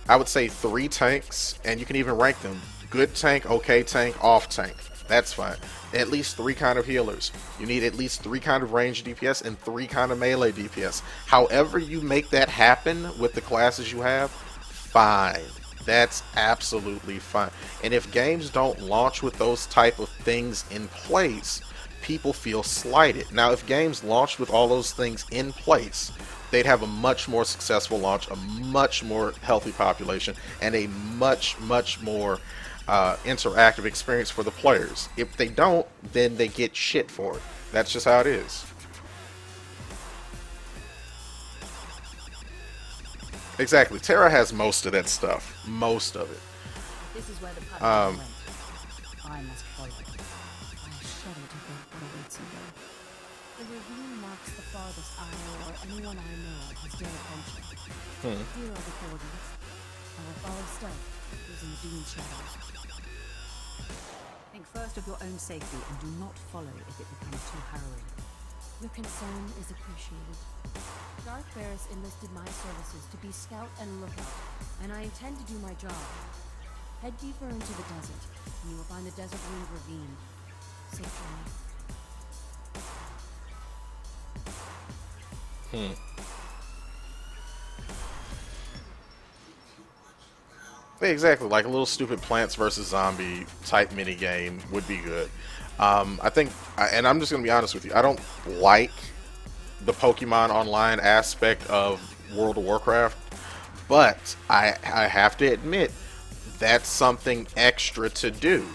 [SPEAKER 1] I would say 3 tanks, and you can even rank them: good tank, okay tank, off tank. That's fine. At least 3 kind of healers. You need at least 3 kind of range DPS and 3 kind of melee DPS. However you make that happen with the classes you have, fine. That's absolutely fine. And if games don't launch with those type of things in place, people feel slighted. Now, if games launched with all those things in place, they'd have a much more successful launch, a much more healthy population, and a much more interactive experience for the players. If they don't, then they get shit for it. That's just how it is. Exactly. Terra has most of that stuff. Most of it.
[SPEAKER 3] This is where the puppet went. I must follow. I shudder to think what awaits me there. The ravine marks the farthest I or anyone I know has dared adventure. Here are the coordinates. I will follow stealth, using the dune shadows.
[SPEAKER 13] Think first of your own safety and do not follow if it becomes too harrowing.
[SPEAKER 3] Your concern is appreciated. Darth Ferris enlisted my services to be scout and lookout, and I intend to do my job. Head deeper into the desert, and you will find the desert-ruined ravine. Safe journey.
[SPEAKER 1] Exactly, like a little stupid Plants vs. Zombie type mini game would be good. I think, and I'm just going to be honest with you, I don't like the Pokemon Online aspect of World of Warcraft, but I have to admit, that's something extra to do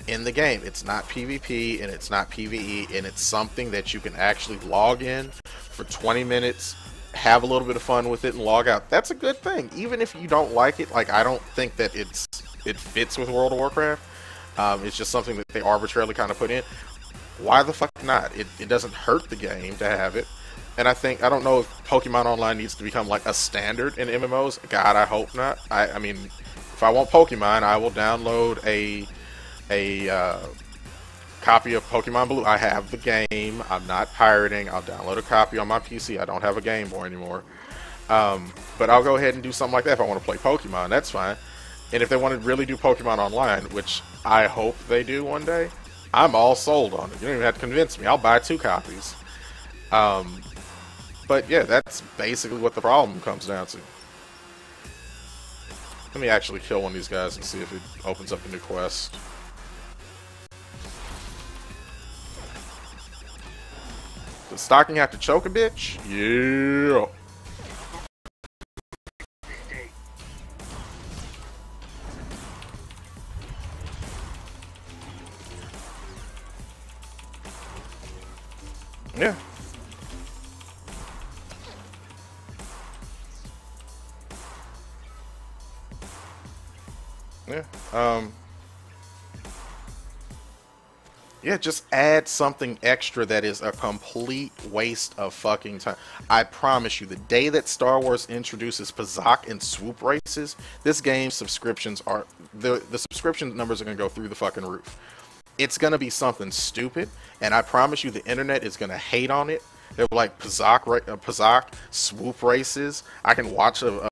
[SPEAKER 1] in the game. It's not PvP and it's not PvE, and it's something that you can actually log in for 20 minutes, have a little bit of fun with it, and log out. That's a good thing. Even if you don't like it, like, I don't think that it fits with World of Warcraft. It's just something that they arbitrarily kind of put in. Why the fuck not? It doesn't hurt the game to have it. And I don't know if Pokemon Online needs to become like a standard in MMOs. God, I hope not. I mean, if I want Pokemon, I will download a copy of Pokemon Blue. I have the game. I'm not pirating. I'll download a copy on my PC. I don't have a Game Boy anymore. But I'll go ahead and do something like that if I want to play Pokemon. That's fine. And if they want to really do Pokemon Online, which I hope they do one day, I'm all sold on it. You don't even have to convince me. I'll buy 2 copies. But yeah, that's basically what the problem comes down to. Let me actually kill one of these guys and see if it opens up a new quest. Does Stocking have to choke a bitch? Yeah. Yeah. Yeah. Yeah, just add something extra that is a complete waste of fucking time. I promise you, the day that Star Wars introduces Pazak and swoop races, this game's subscriptions are the subscription numbers are gonna go through the fucking roof. It's gonna be something stupid, and I promise you, the internet is gonna hate on it. They're like Pazak swoop races. I can watch a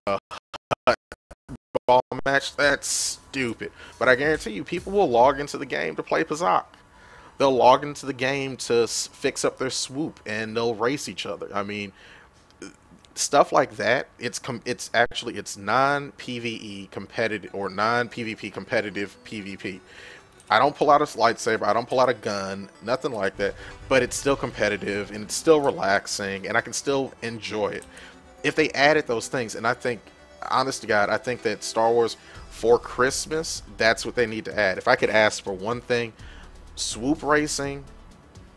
[SPEAKER 1] ball match. That's stupid. But I guarantee you, people will log into the game to play Pazak. They'll log into the game to fix up their swoop, and they'll race each other. I mean, stuff like that. It's non-PvE competitive or non-PvP competitive PvP. I don't pull out a lightsaber, I don't pull out a gun, nothing like that, but it's still competitive and it's still relaxing and I can still enjoy it. if they added those things, and I think, honest to God, I think that Star Wars for Christmas, that's what they need to add. If I could ask for one thing, swoop racing,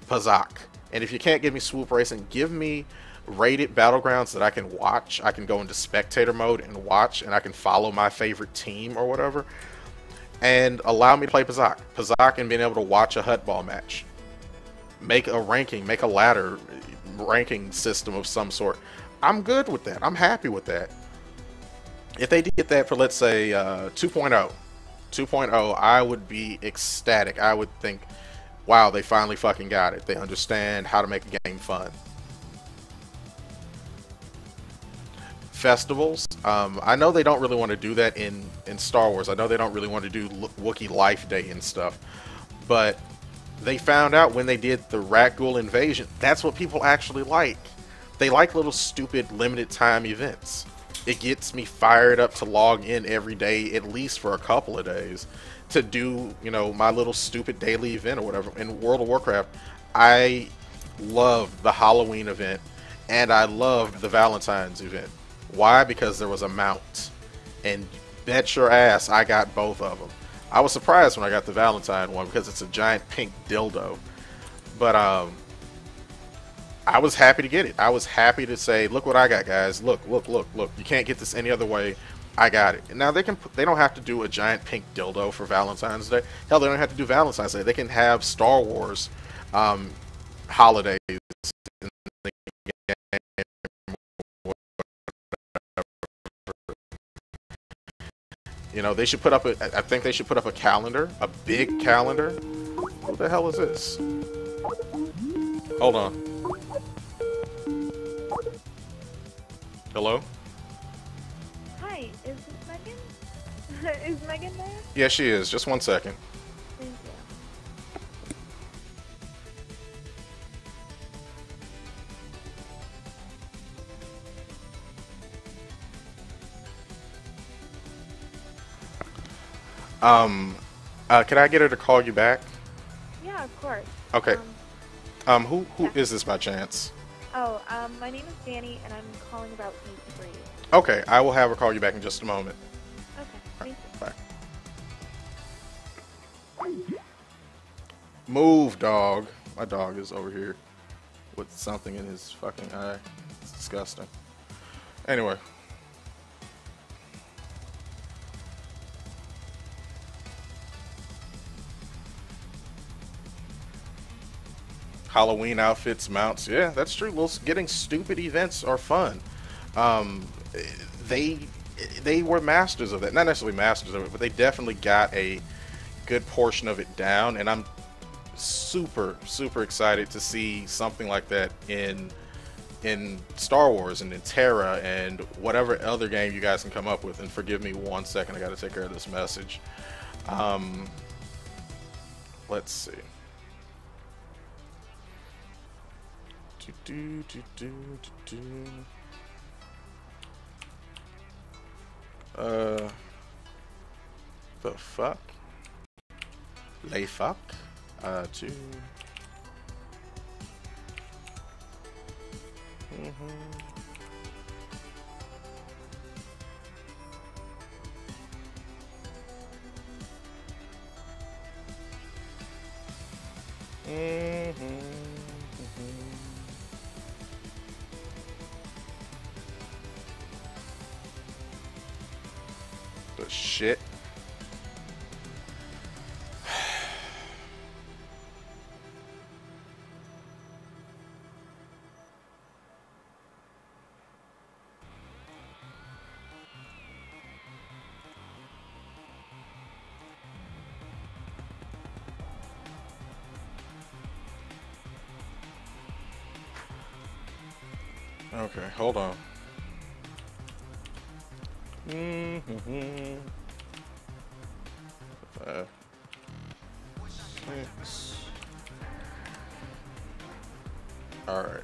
[SPEAKER 1] Pazak. And if you can't give me swoop racing, give me rated battlegrounds that I can watch. I can go into spectator mode and watch, and I can follow my favorite team or whatever, and allow me to play Pazak and being able to watch a Hut Ball match. Make a ranking, make a ladder ranking system of some sort. I'm good with that. I'm happy with that. If they did that for, let's say, 2.0, I would be ecstatic. I would think, wow, they finally fucking got it. They understand how to make a game fun. Festivals. I know they don't really want to do that in Star Wars. I know they don't really want to do Wookiee Life Day and stuff. But they found out when they did the Rakghoul Invasion, that's what people actually like. They like little stupid limited time events. It gets me fired up to log in every day, at least for a couple of days, to do, you know, my little stupid daily event or whatever. In World of Warcraft, I loved the Halloween event and I loved the Valentine's event. Why? Because there was a mount, and bet your ass I got both of them. I was surprised when I got the Valentine one because it's a giant pink dildo, but I was happy to get it. I was happy to say, look what I got, guys. Look, look, look, look. You can't get this any other way. I got it. And now they don't have to do a giant pink dildo for Valentine's Day. Hell, they don't have to do Valentine's Day. They can have Star Wars holidays in the game. You know, they should put up I think they should put up a calendar, a big calendar. What the hell is this? Hold on. Hello?
[SPEAKER 14] Hi, is this Megan? Is Megan there?
[SPEAKER 1] Yeah, she is. Just one second.
[SPEAKER 14] Thank you.
[SPEAKER 1] Can I get her to call you back?
[SPEAKER 14] Yeah, of course.
[SPEAKER 1] Okay. Who is this by chance?
[SPEAKER 14] Oh, my name is Danny, and I'm calling about E3.
[SPEAKER 1] Okay, I will have her call you back in just a moment.
[SPEAKER 14] Okay, thank you.
[SPEAKER 1] Bye. Move, dog. My dog is over here with something in his fucking eye. It's disgusting. Anyway. Halloween outfits, mounts. Yeah, that's true. Well, getting stupid events are fun. They were masters of that. Not necessarily masters of it, but they definitely got a good portion of it down. And I'm super, super excited to see something like that in Star Wars and in Terra and whatever other game you guys can come up with. And forgive me 1 second, I got to take care of this message. Let's see. The fuck? Lay fuck? To... The shit. Okay, hold on. Six. All right.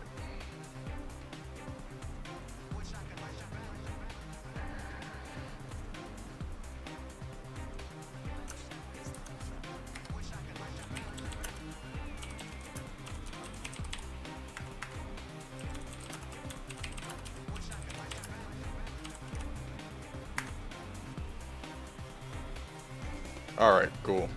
[SPEAKER 1] Alright, cool.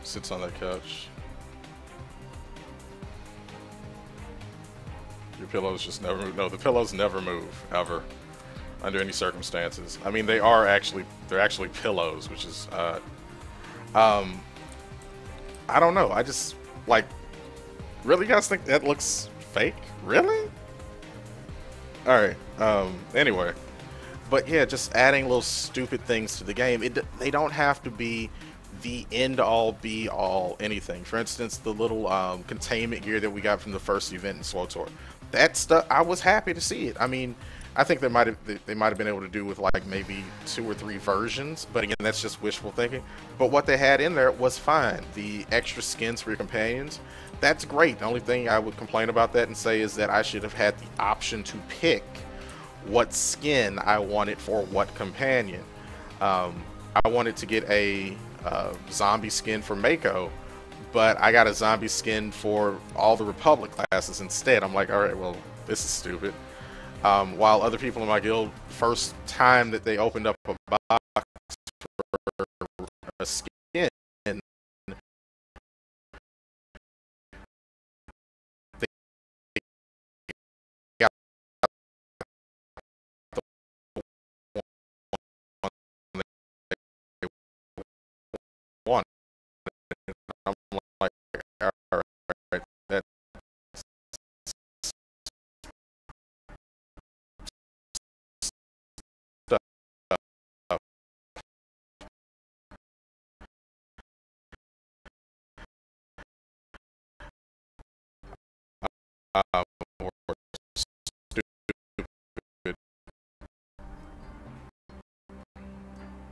[SPEAKER 1] Sits on that couch. Your pillows just never move. No, the pillows never move, ever. Under any circumstances. I mean, they're actually pillows, which is I don't know. I just like, really, you guys think that looks fake? Really? All right. Anyway, but yeah, just adding little stupid things to the game. They don't have to be the end all be all anything. For instance, the little containment gear that we got from the first event in SWTOR. That stuff, I was happy to see it. I mean, I think they might have been able to do with like maybe 2 or 3 versions, but again, that's just wishful thinking. But what they had in there was fine. The extra skins for your companions, that's great. The only thing I would complain about that and say is that I should have had the option to pick what skin I wanted for what companion. I wanted to get a zombie skin for Mako, but I got a zombie skin for all the Republic classes instead. I'm like, all right, well, this is stupid. While other people in my guild, first time that they opened up a box for a skin, they got the one. I'm like, all right, that.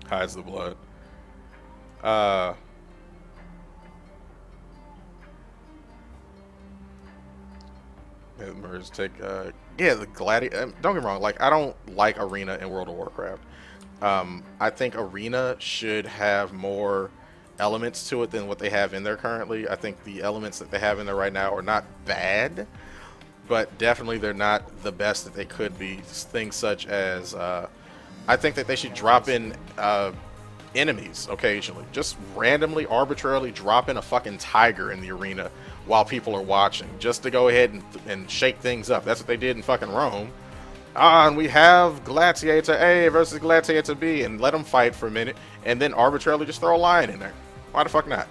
[SPEAKER 1] Hides the blood. Merge take yeah, the gladiator. Don't get me wrong, like I don't like Arena in World of Warcraft. I think Arena should have more elements to it than what they have in there currently. I think the elements that they have in there right now are not bad, but definitely they're not the best that they could be. Things such as I think that they should drop in enemies occasionally. Just randomly, arbitrarily drop in a fucking tiger in the arena while people are watching, just to go ahead and shake things up. That's what they did in fucking Rome. And we have Gladiator A versus Gladiator B, and let them fight for a minute, and then arbitrarily just throw a lion in there. Why the fuck not?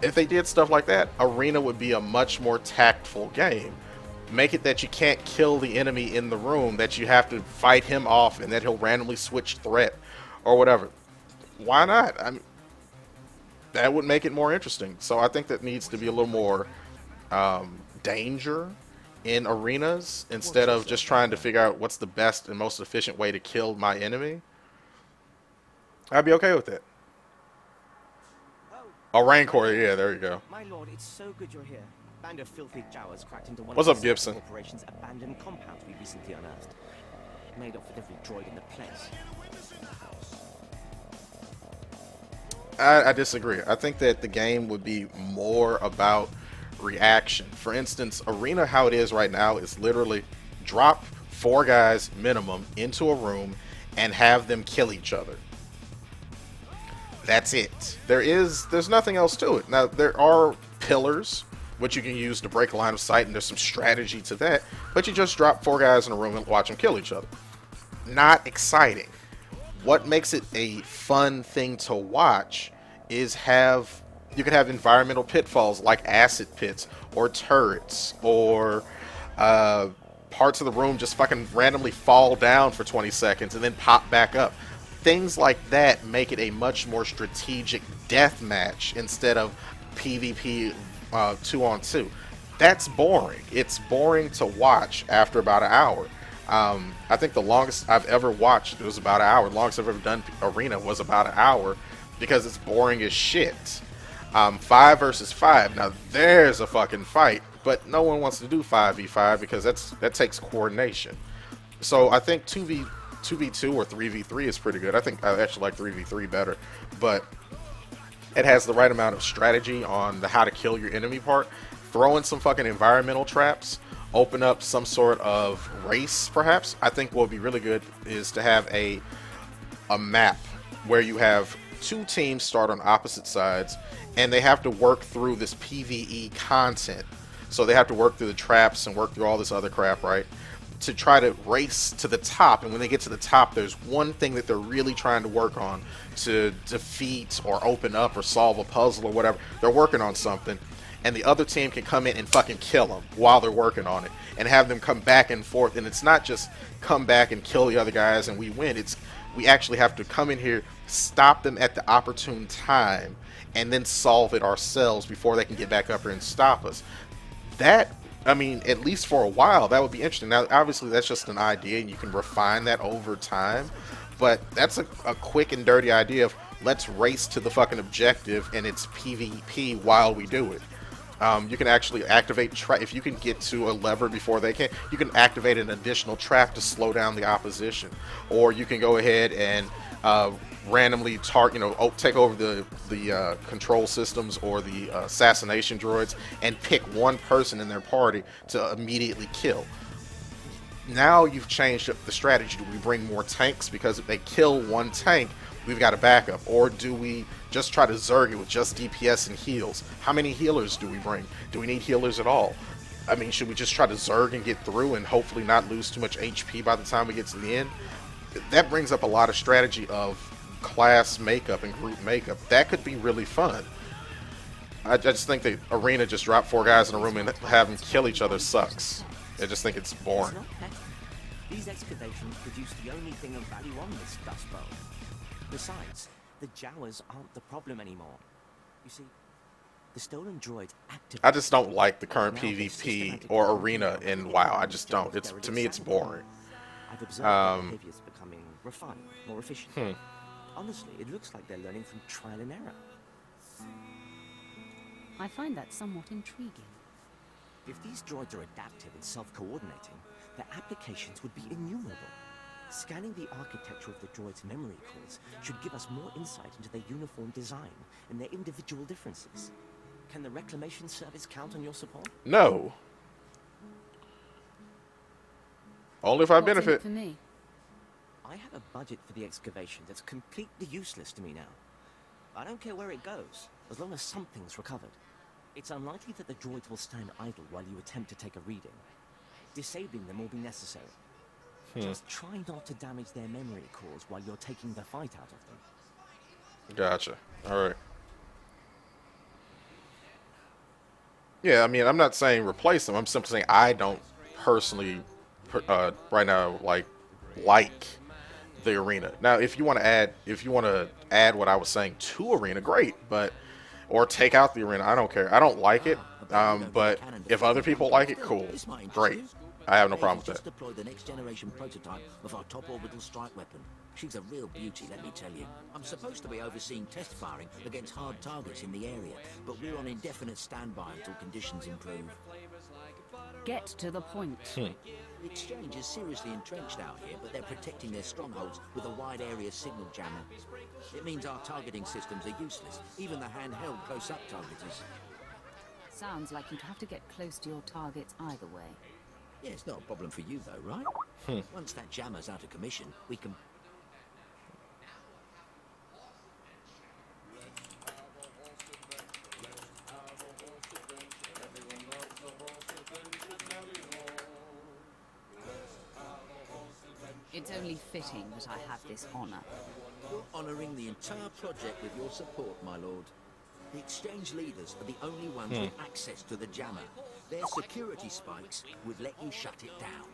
[SPEAKER 1] If they did stuff like that, Arena would be a much more tactful game. Make it that you can't kill the enemy in the room, that you have to fight him off, and that he'll randomly switch threat, or whatever. Why not? I mean, that would make it more interesting. So I think that needs to be a little more danger in arenas, instead of just trying to figure out what's the best and most efficient way to kill my enemy. I'd be okay with it. Oh, Rancor, yeah, there you go.
[SPEAKER 15] My lord, it's so good you're here. Band of filthy Jawas cracked into one
[SPEAKER 1] What's
[SPEAKER 15] of
[SPEAKER 1] up,
[SPEAKER 15] the
[SPEAKER 1] Gibson?
[SPEAKER 15] Corporation's abandoned compounds we recently unearthed. Made off with every droid in the place.
[SPEAKER 1] I disagree. I think that the game would be more about reaction. For instance, Arena, how it is right now, is literally drop 4 guys minimum into a room and have them kill each other. That's it. There's nothing else to it. Now, there are pillars which you can use to break line of sight, and there's some strategy to that, but you just drop 4 guys in a room and watch them kill each other. Not exciting. What makes it a fun thing to watch is you could have environmental pitfalls like acid pits or turrets, or parts of the room just fucking randomly fall down for 20 seconds and then pop back up. Things like that make it a much more strategic death match instead of PvP 2-on-2. That's boring. It's boring to watch after about an hour. I think the longest I've ever watched was about an hour. The longest I've ever done Arena was about an hour, because it's boring as shit. 5 versus 5. Now there's a fucking fight, but no one wants to do 5v5 because that takes coordination. So I think 2v2 or 3v3 is pretty good. I think I actually like 3v3 better, but it has the right amount of strategy on the how to kill your enemy part. Throw in some fucking environmental traps open up some sort of race, perhaps. I think what would be really good is to have a map where you have two teams start on opposite sides, and they have to work through this PvE content. So they have to work through the traps and work through all this other crap, right? To try to race to the top. And when they get to the top, there's one thing that they're really trying to work on to defeat or open up or solve a puzzle or whatever. They're working on something, and the other team can come in and fucking kill them while they're working on it, and have them come back and forth. And it's not just come back and kill the other guys and we win. It's we actually have to come in here, stop them at the opportune time, and then solve it ourselves before they can get back up here and stop us. That, I mean, at least for a while, that would be interesting. Now, obviously, that's just an idea, and you can refine that over time. But that's a quick and dirty idea of let's race to the fucking objective, and it's PvP while we do it. You can actually activate if you can get to a lever before they can, you can activate an additional trap to slow down the opposition, or you can go ahead and randomly take over the control systems or the assassination droids and pick one person in their party to immediately kill. Now you've changed up the strategy. Do we bring more tanks? Because if they kill one tank, we've got a backup. Or do we just try to zerg it with just DPS and heals? How many healers do we bring? Do we need healers at all? I mean, should we just try to zerg and get through and hopefully not lose too much HP by the time we get to the end? That brings up a lot of strategy of class makeup and group makeup. That could be really fun. I just think the arena just drop 4 guys in a room and have them kill each other sucks. I just think it's boring.
[SPEAKER 15] These excavations produce the only thing of value on this dust bowl. Besides, the Jawas aren't the problem anymore. You see, the stolen droids activate.
[SPEAKER 1] I just don't like the current PvP or arena in WoW. I just don't. It's, to me, it's boring.
[SPEAKER 15] I've observed their behaviors becoming refined, more efficient. Honestly, it looks like they're learning from trial and error.
[SPEAKER 3] I find that somewhat intriguing.
[SPEAKER 15] If these droids are adaptive and self-coordinating, their applications would be innumerable. Scanning the architecture of the droids' memory cores should give us more insight into their uniform design and their individual differences. Can the Reclamation Service count on your support?
[SPEAKER 1] No. Only if I benefit.
[SPEAKER 3] For me?
[SPEAKER 15] I have a budget for the excavation that's completely useless to me now. I don't care where it goes, as long as something's recovered. It's unlikely that the droids will stand idle while you attempt to take a reading. Disabling them will be necessary. Just try not to damage their memory cores while you're taking the fight out of them.
[SPEAKER 1] Gotcha. Alright. Yeah, I mean, I'm not saying replace them. I'm simply saying I don't personally, right now, like the arena. Now, if you want to add what I was saying to arena, great. But or take out the arena, I don't care. I don't like it. But if other people like it, cool, great. I have no problem with that.
[SPEAKER 16] Just deployed the next generation prototype of our top orbital strike weapon. She's a real beauty, let me tell you. I'm supposed to be overseeing test firing against hard targets in the area, but we're on indefinite standby until conditions improve.
[SPEAKER 3] Get to the point.
[SPEAKER 16] The Exchange is seriously entrenched out here, but they're protecting their strongholds with a wide area signal jammer. It means our targeting systems are useless, even the handheld close-up targeters.
[SPEAKER 3] Sounds like you'd have to get close to your targets either way.
[SPEAKER 16] Yeah, it's not a problem for you, though, right? Once that jammer's out of commission, we can...
[SPEAKER 3] It's only fitting that I have this honor.
[SPEAKER 16] You're honoring the entire project with your support, my lord. The Exchange leaders are the only ones with access to the jammer. Their security spikes would let you shut it down.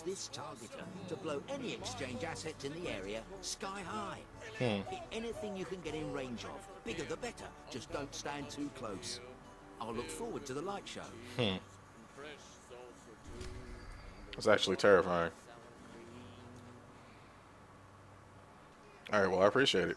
[SPEAKER 16] This targeter to blow any Exchange assets in the area sky high. Hit anything you can get in range of. Bigger the better. Just don't stand too close. I'll look forward to the light show.
[SPEAKER 1] It's actually terrifying. Alright, well, I appreciate it.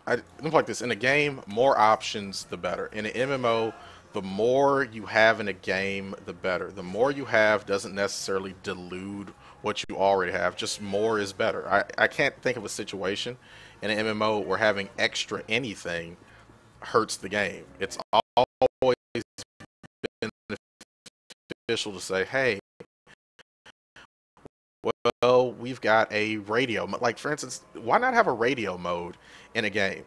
[SPEAKER 1] I look like this in a game, more options the better. In an MMO, the more you have in a game, the better. The more you have doesn't necessarily dilute what you already have. Just more is better. I can't think of a situation in an MMO where having extra anything hurts the game. It's always beneficial to say, hey, well, we've got a radio. Like, for instance, why not have a radio mode in a game?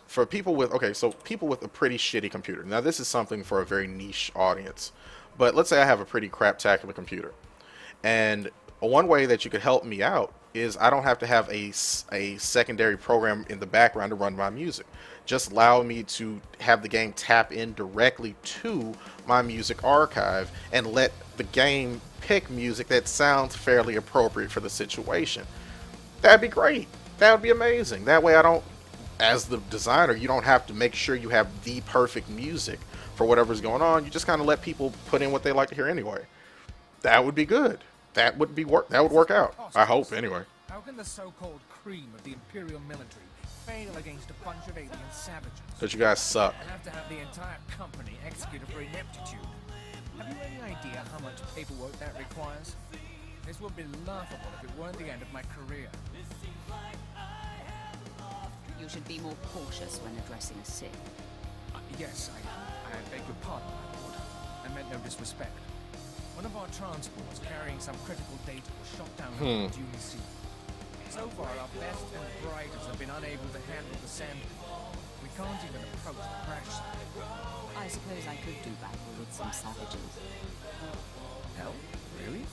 [SPEAKER 1] For people with, okay, so people with a pretty shitty computer. Now, this is something for a very niche audience. But let's say I have a pretty craptacular computer. And one way that you could help me out is I don't have to have a secondary program in the background to run my music. Just allow me to have the game tap in directly to my music archive and let the game pick music that sounds fairly appropriate for the situation. That'd be great. That would be amazing. That way I don't, as the designer, you don't have to make sure you have the perfect music for whatever's going on. You just kind of let people put in what they like to hear anyway. That would be good. That would work out. I hope, anyway.
[SPEAKER 10] How can the so-called cream of the Imperial military fail against a bunch of alien savages?
[SPEAKER 1] Because you guys suck.
[SPEAKER 10] And have to have the entire company executed for ineptitude. Have you any idea how much paperwork that requires? This would be laughable if it weren't the end of my career.
[SPEAKER 13] You should be more cautious when addressing a Sith.
[SPEAKER 10] Yes, I beg your pardon, my lord. I meant no disrespect. One of our transports carrying some critical data was shot down over the Dune Sea. So far, our best and brightest have been unable to handle the sand. We can't even approach the crash site.
[SPEAKER 13] I suppose I could do battle with some savages.
[SPEAKER 10] Hell, really?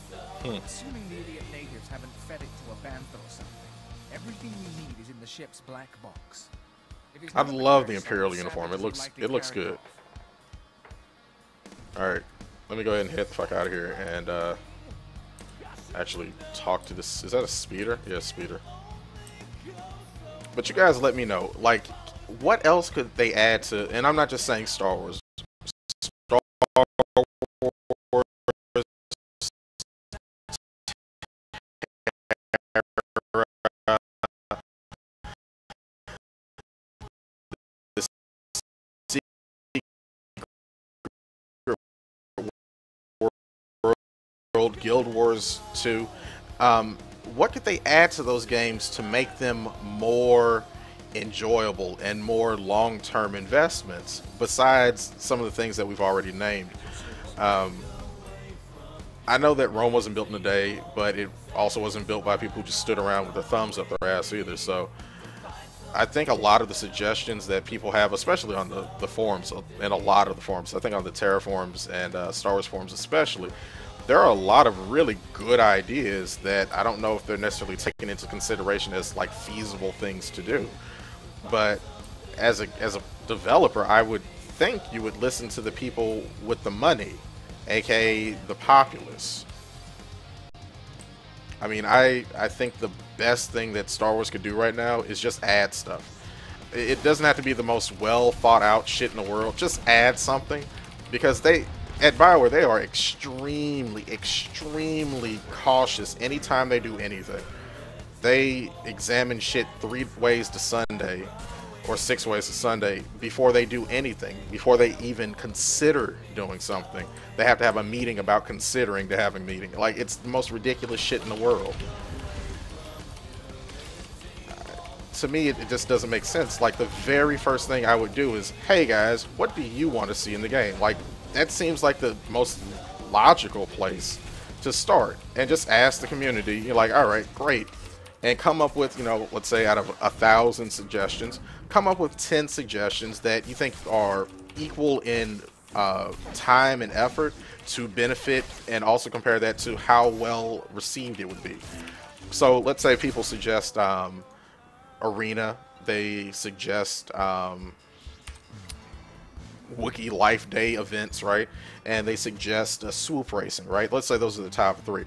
[SPEAKER 10] Assuming the idiot natives haven't fed it to a bantha or something, everything we need is in the ship's black box.
[SPEAKER 1] I love the Imperial uniform. It looks good. All right. Let me go ahead and hit the fuck out of here and actually talk to this. Is that a speeder? Yeah, speeder. But you guys let me know, like, what else could they add to, and I'm not just saying Star Wars. Star Wars Guild Wars 2. What could they add to those games to make them more enjoyable and more long-term investments besides some of the things that we've already named? I know that Rome wasn't built in a day, but it also wasn't built by people who just stood around with their thumbs up their ass either. So I think a lot of the suggestions that people have, especially on the forums, and a lot of the forums, I think on the Terra forums and Star Wars forums especially, there are a lot of really good ideas that I don't know if they're necessarily taken into consideration as like feasible things to do. But as a developer, I would think you would listen to the people with the money, aka the populace. I mean, I think the best thing that Star Wars could do right now is just add stuff. It doesn't have to be the most well thought out shit in the world. Just add something, because at BioWare, they are extremely cautious anytime they do anything. They examine shit 3 ways to Sunday, or 6 ways to Sunday, before they do anything. Before they even consider doing something, they have to have a meeting about considering to have a meeting. Like, it's the most ridiculous shit in the world. To me, it just doesn't make sense. Like, the very first thing I would do is, hey guys, what do you want to see in the game? Like, that seems like the most logical place to start, and just ask the community. You're like, all right, great, and come up with, you know, let's say out of 1,000 suggestions, come up with 10 suggestions that you think are equal in time and effort to benefit, and also compare that to how well received it would be. So let's say people suggest Arena, they suggest Wookiee Life Day events, right? And they suggest swoop racing, right? Let's say those are the top 3.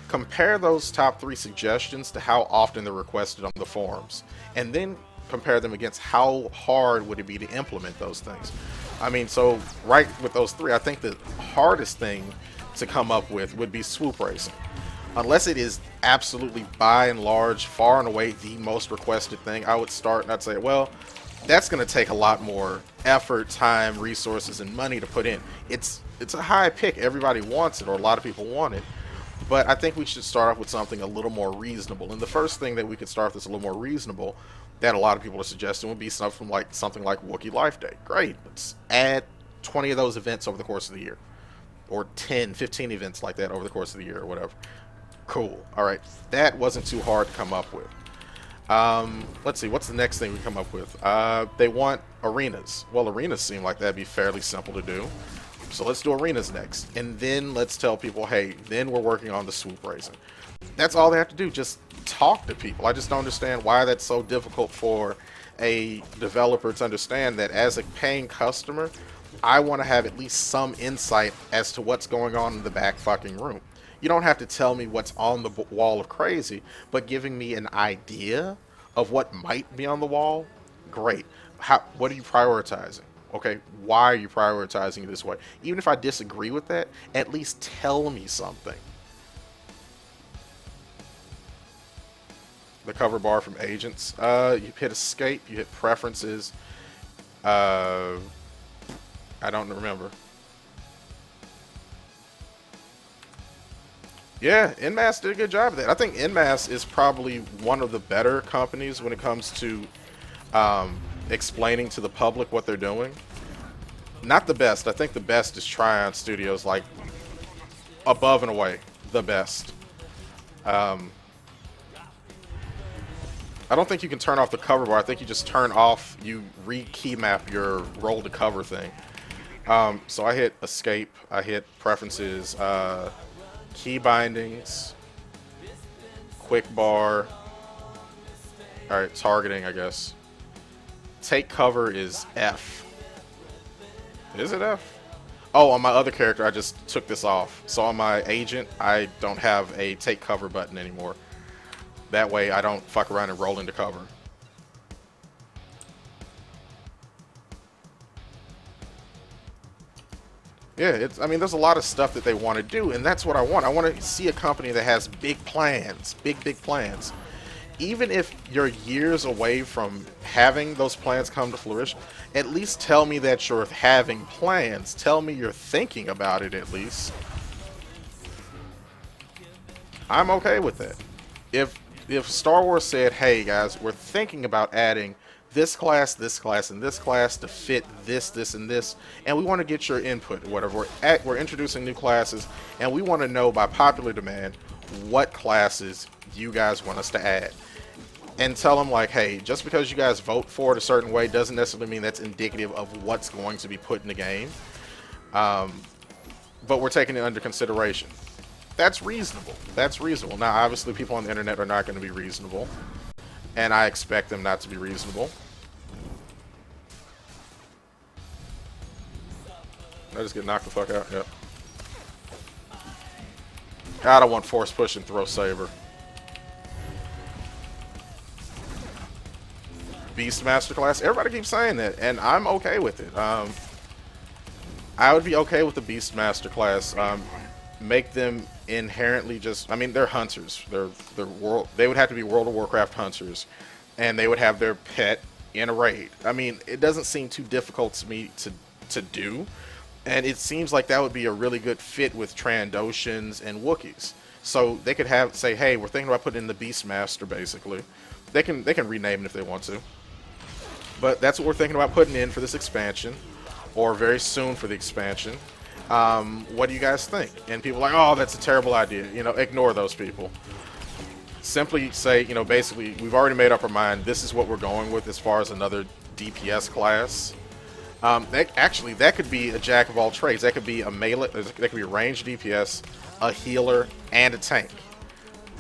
[SPEAKER 1] Compare those top 3 suggestions to how often they're requested on the forums, and then compare them against how hard would it be to implement those things. I mean, so right with those 3, I think the hardest thing to come up with would be swoop racing. Unless it is absolutely by and large, far and away the most requested thing, I would start and I'd say, well, that's going to take a lot more effort, time, resources, and money to put in. It's a high pick. Everybody wants it, or a lot of people want it. but I think we should start off with something a little more reasonable. And the first thing that we could start with that's a little more reasonable that a lot of people are suggesting would be something like Wookiee Life Day. Great, let's add 20 of those events over the course of the year, or 10, 15 events like that over the course of the year, or whatever. Cool. All right, that wasn't too hard to come up with. Let's see, what's the next thing we come up with? They want arenas. Well, arenas seem like that'd be fairly simple to do. So let's do arenas next. And then let's tell people, hey, then we're working on the swoop raising. That's all they have to do, just talk to people. I just don't understand why that's so difficult for a developer to understand that as a paying customer, I want to have at least some insight as to what's going on in the back fucking room. You don't have to tell me what's on the wall of crazy, but giving me an idea of what might be on the wall, great. What are you prioritizing? Okay, why are you prioritizing it this way? Even if I disagree with that, at least tell me something. The cover bar from Agents. You hit escape, you hit preferences. I don't remember. Yeah, NMAS did a good job of that. I think NMAS is probably one of the better companies when it comes to explaining to the public what they're doing. Not the best. I think the best is Tryon Studios, like above and away the best. I don't think you can turn off the cover bar. I think you just turn off, you re-key map your roll to cover thing. So I hit escape, I hit preferences, key bindings, quick bar, alright, targeting, I guess. Take cover is F. Is it F? Oh, on my other character, I just took this off. So on my agent, I don't have a take cover button anymore. That way I don't fuck around and roll into cover. Yeah, I mean, there's a lot of stuff that they want to do, and that's what I want. I want to see a company that has big plans, big plans. Even if you're years away from having those plans come to fruition, at least tell me that you're having plans. Tell me you're thinking about it at least. I'm okay with that. If Star Wars said, hey guys, we're thinking about adding this class, and this class to fit this, and this, and we want to get your input, whatever. We're introducing new classes, and we want to know by popular demand what classes you guys want us to add. And tell them, like, hey, just because you guys vote for it a certain way doesn't necessarily mean that's indicative of what's going to be put in the game. But we're taking it under consideration. That's reasonable. That's reasonable. Now, obviously, people on the internet are not going to be reasonable. And I expect them not to be reasonable. I just get knocked the fuck out. Yep. God, I want force push and throw saber. Beastmaster class. Everybody keeps saying that, and I'm okay with it. I would be okay with the Beastmaster class. Make them inherently just, I mean, they're hunters. They would have to be World of Warcraft hunters, and they would have their pet in a raid. I mean, it doesn't seem too difficult to me to do, and it seems like that would be a really good fit with Trandoshans and Wookiees. So they could say, hey, we're thinking about putting in the Beastmaster, basically. They can rename it if they want to. But that's what we're thinking about putting in for this expansion, or very soon for the expansion. What do you guys think? And people are like, oh, that's a terrible idea. You know, ignore those people. Simply say, you know, basically, we've already made up our mind. This is what we're going with as far as another DPS class. That could be a jack of all trades. That could be a melee. That could be a ranged DPS, a healer, and a tank.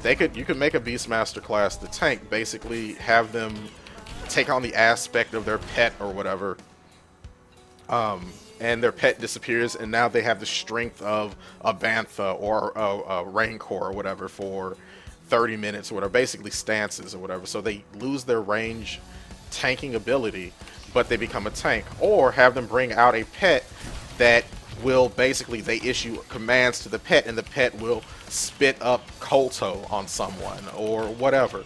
[SPEAKER 1] You could make a Beastmaster class the tank. Basically, have them take on the aspect of their pet or whatever. And their pet disappears, and now they have the strength of a Bantha or a Rancor or whatever for 30 minutes or whatever, basically stances or whatever. So they lose their range tanking ability, but they become a tank. Or have them bring out a pet that will basically, they issue commands to the pet, and the pet will spit up Kolto on someone or whatever.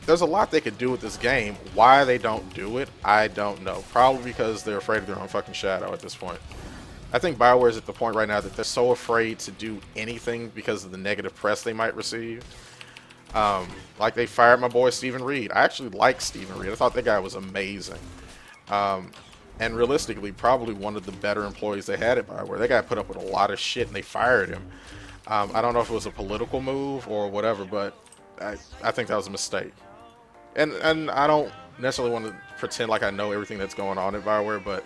[SPEAKER 1] There's a lot they could do with this game. Why they don't do it, I don't know. Probably because they're afraid of their own fucking shadow at this point. I think BioWare is at the point right now that they're so afraid to do anything because of the negative press they might receive. Like they fired my boy Stephen Reed. I actually like Stephen Reed. I thought that guy was amazing. And realistically, probably one of the better employees they had at BioWare. That guy put up with a lot of shit and they fired him. I don't know if it was a political move or whatever, but I think that was a mistake. And I don't necessarily want to pretend like I know everything that's going on at BioWare, but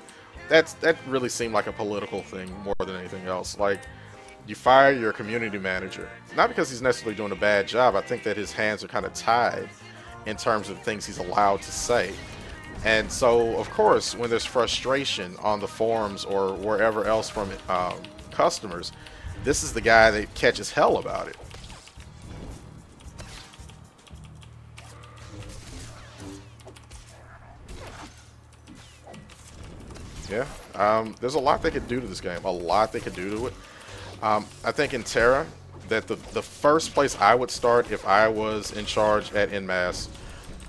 [SPEAKER 1] that really seemed like a political thing more than anything else. Like, you fire your community manager, not because he's necessarily doing a bad job. I think that his hands are kind of tied in terms of things he's allowed to say. And so, of course, when there's frustration on the forums or wherever else from customers, this is the guy that catches hell about it. Yeah, there's a lot they could do to this game. A lot they could do to it. I think in Terra, that the first place I would start if I was in charge at NMAS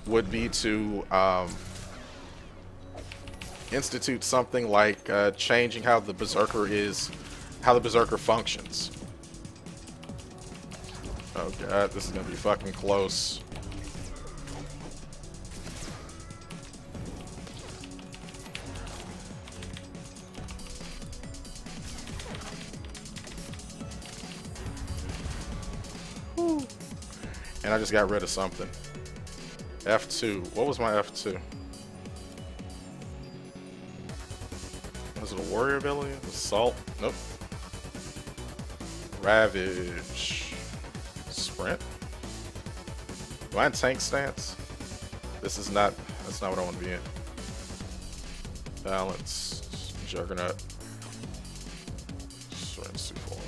[SPEAKER 1] would be to institute something like changing how the Berserker functions. Oh god, this is gonna be fucking close. And I just got rid of something. F2. What was my F2? Was it a warrior ability? Assault? Nope. Ravage. Sprint? Am I in tank stance? This is not, that's not what I want to be in. Balance. Juggernaut. Sprint C4.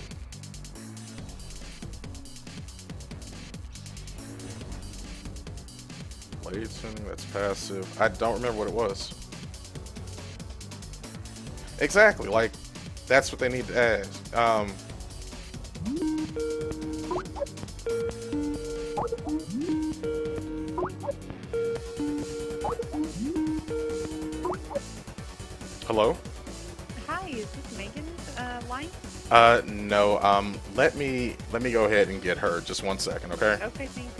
[SPEAKER 1] Blade tuning, that's passive. I don't remember what it was. Exactly, like, that's what they need to add. Hello?
[SPEAKER 14] Hi, is this Megan's line?
[SPEAKER 1] No, let me go ahead and get her. Just 1 second, okay?
[SPEAKER 14] Okay, thanks.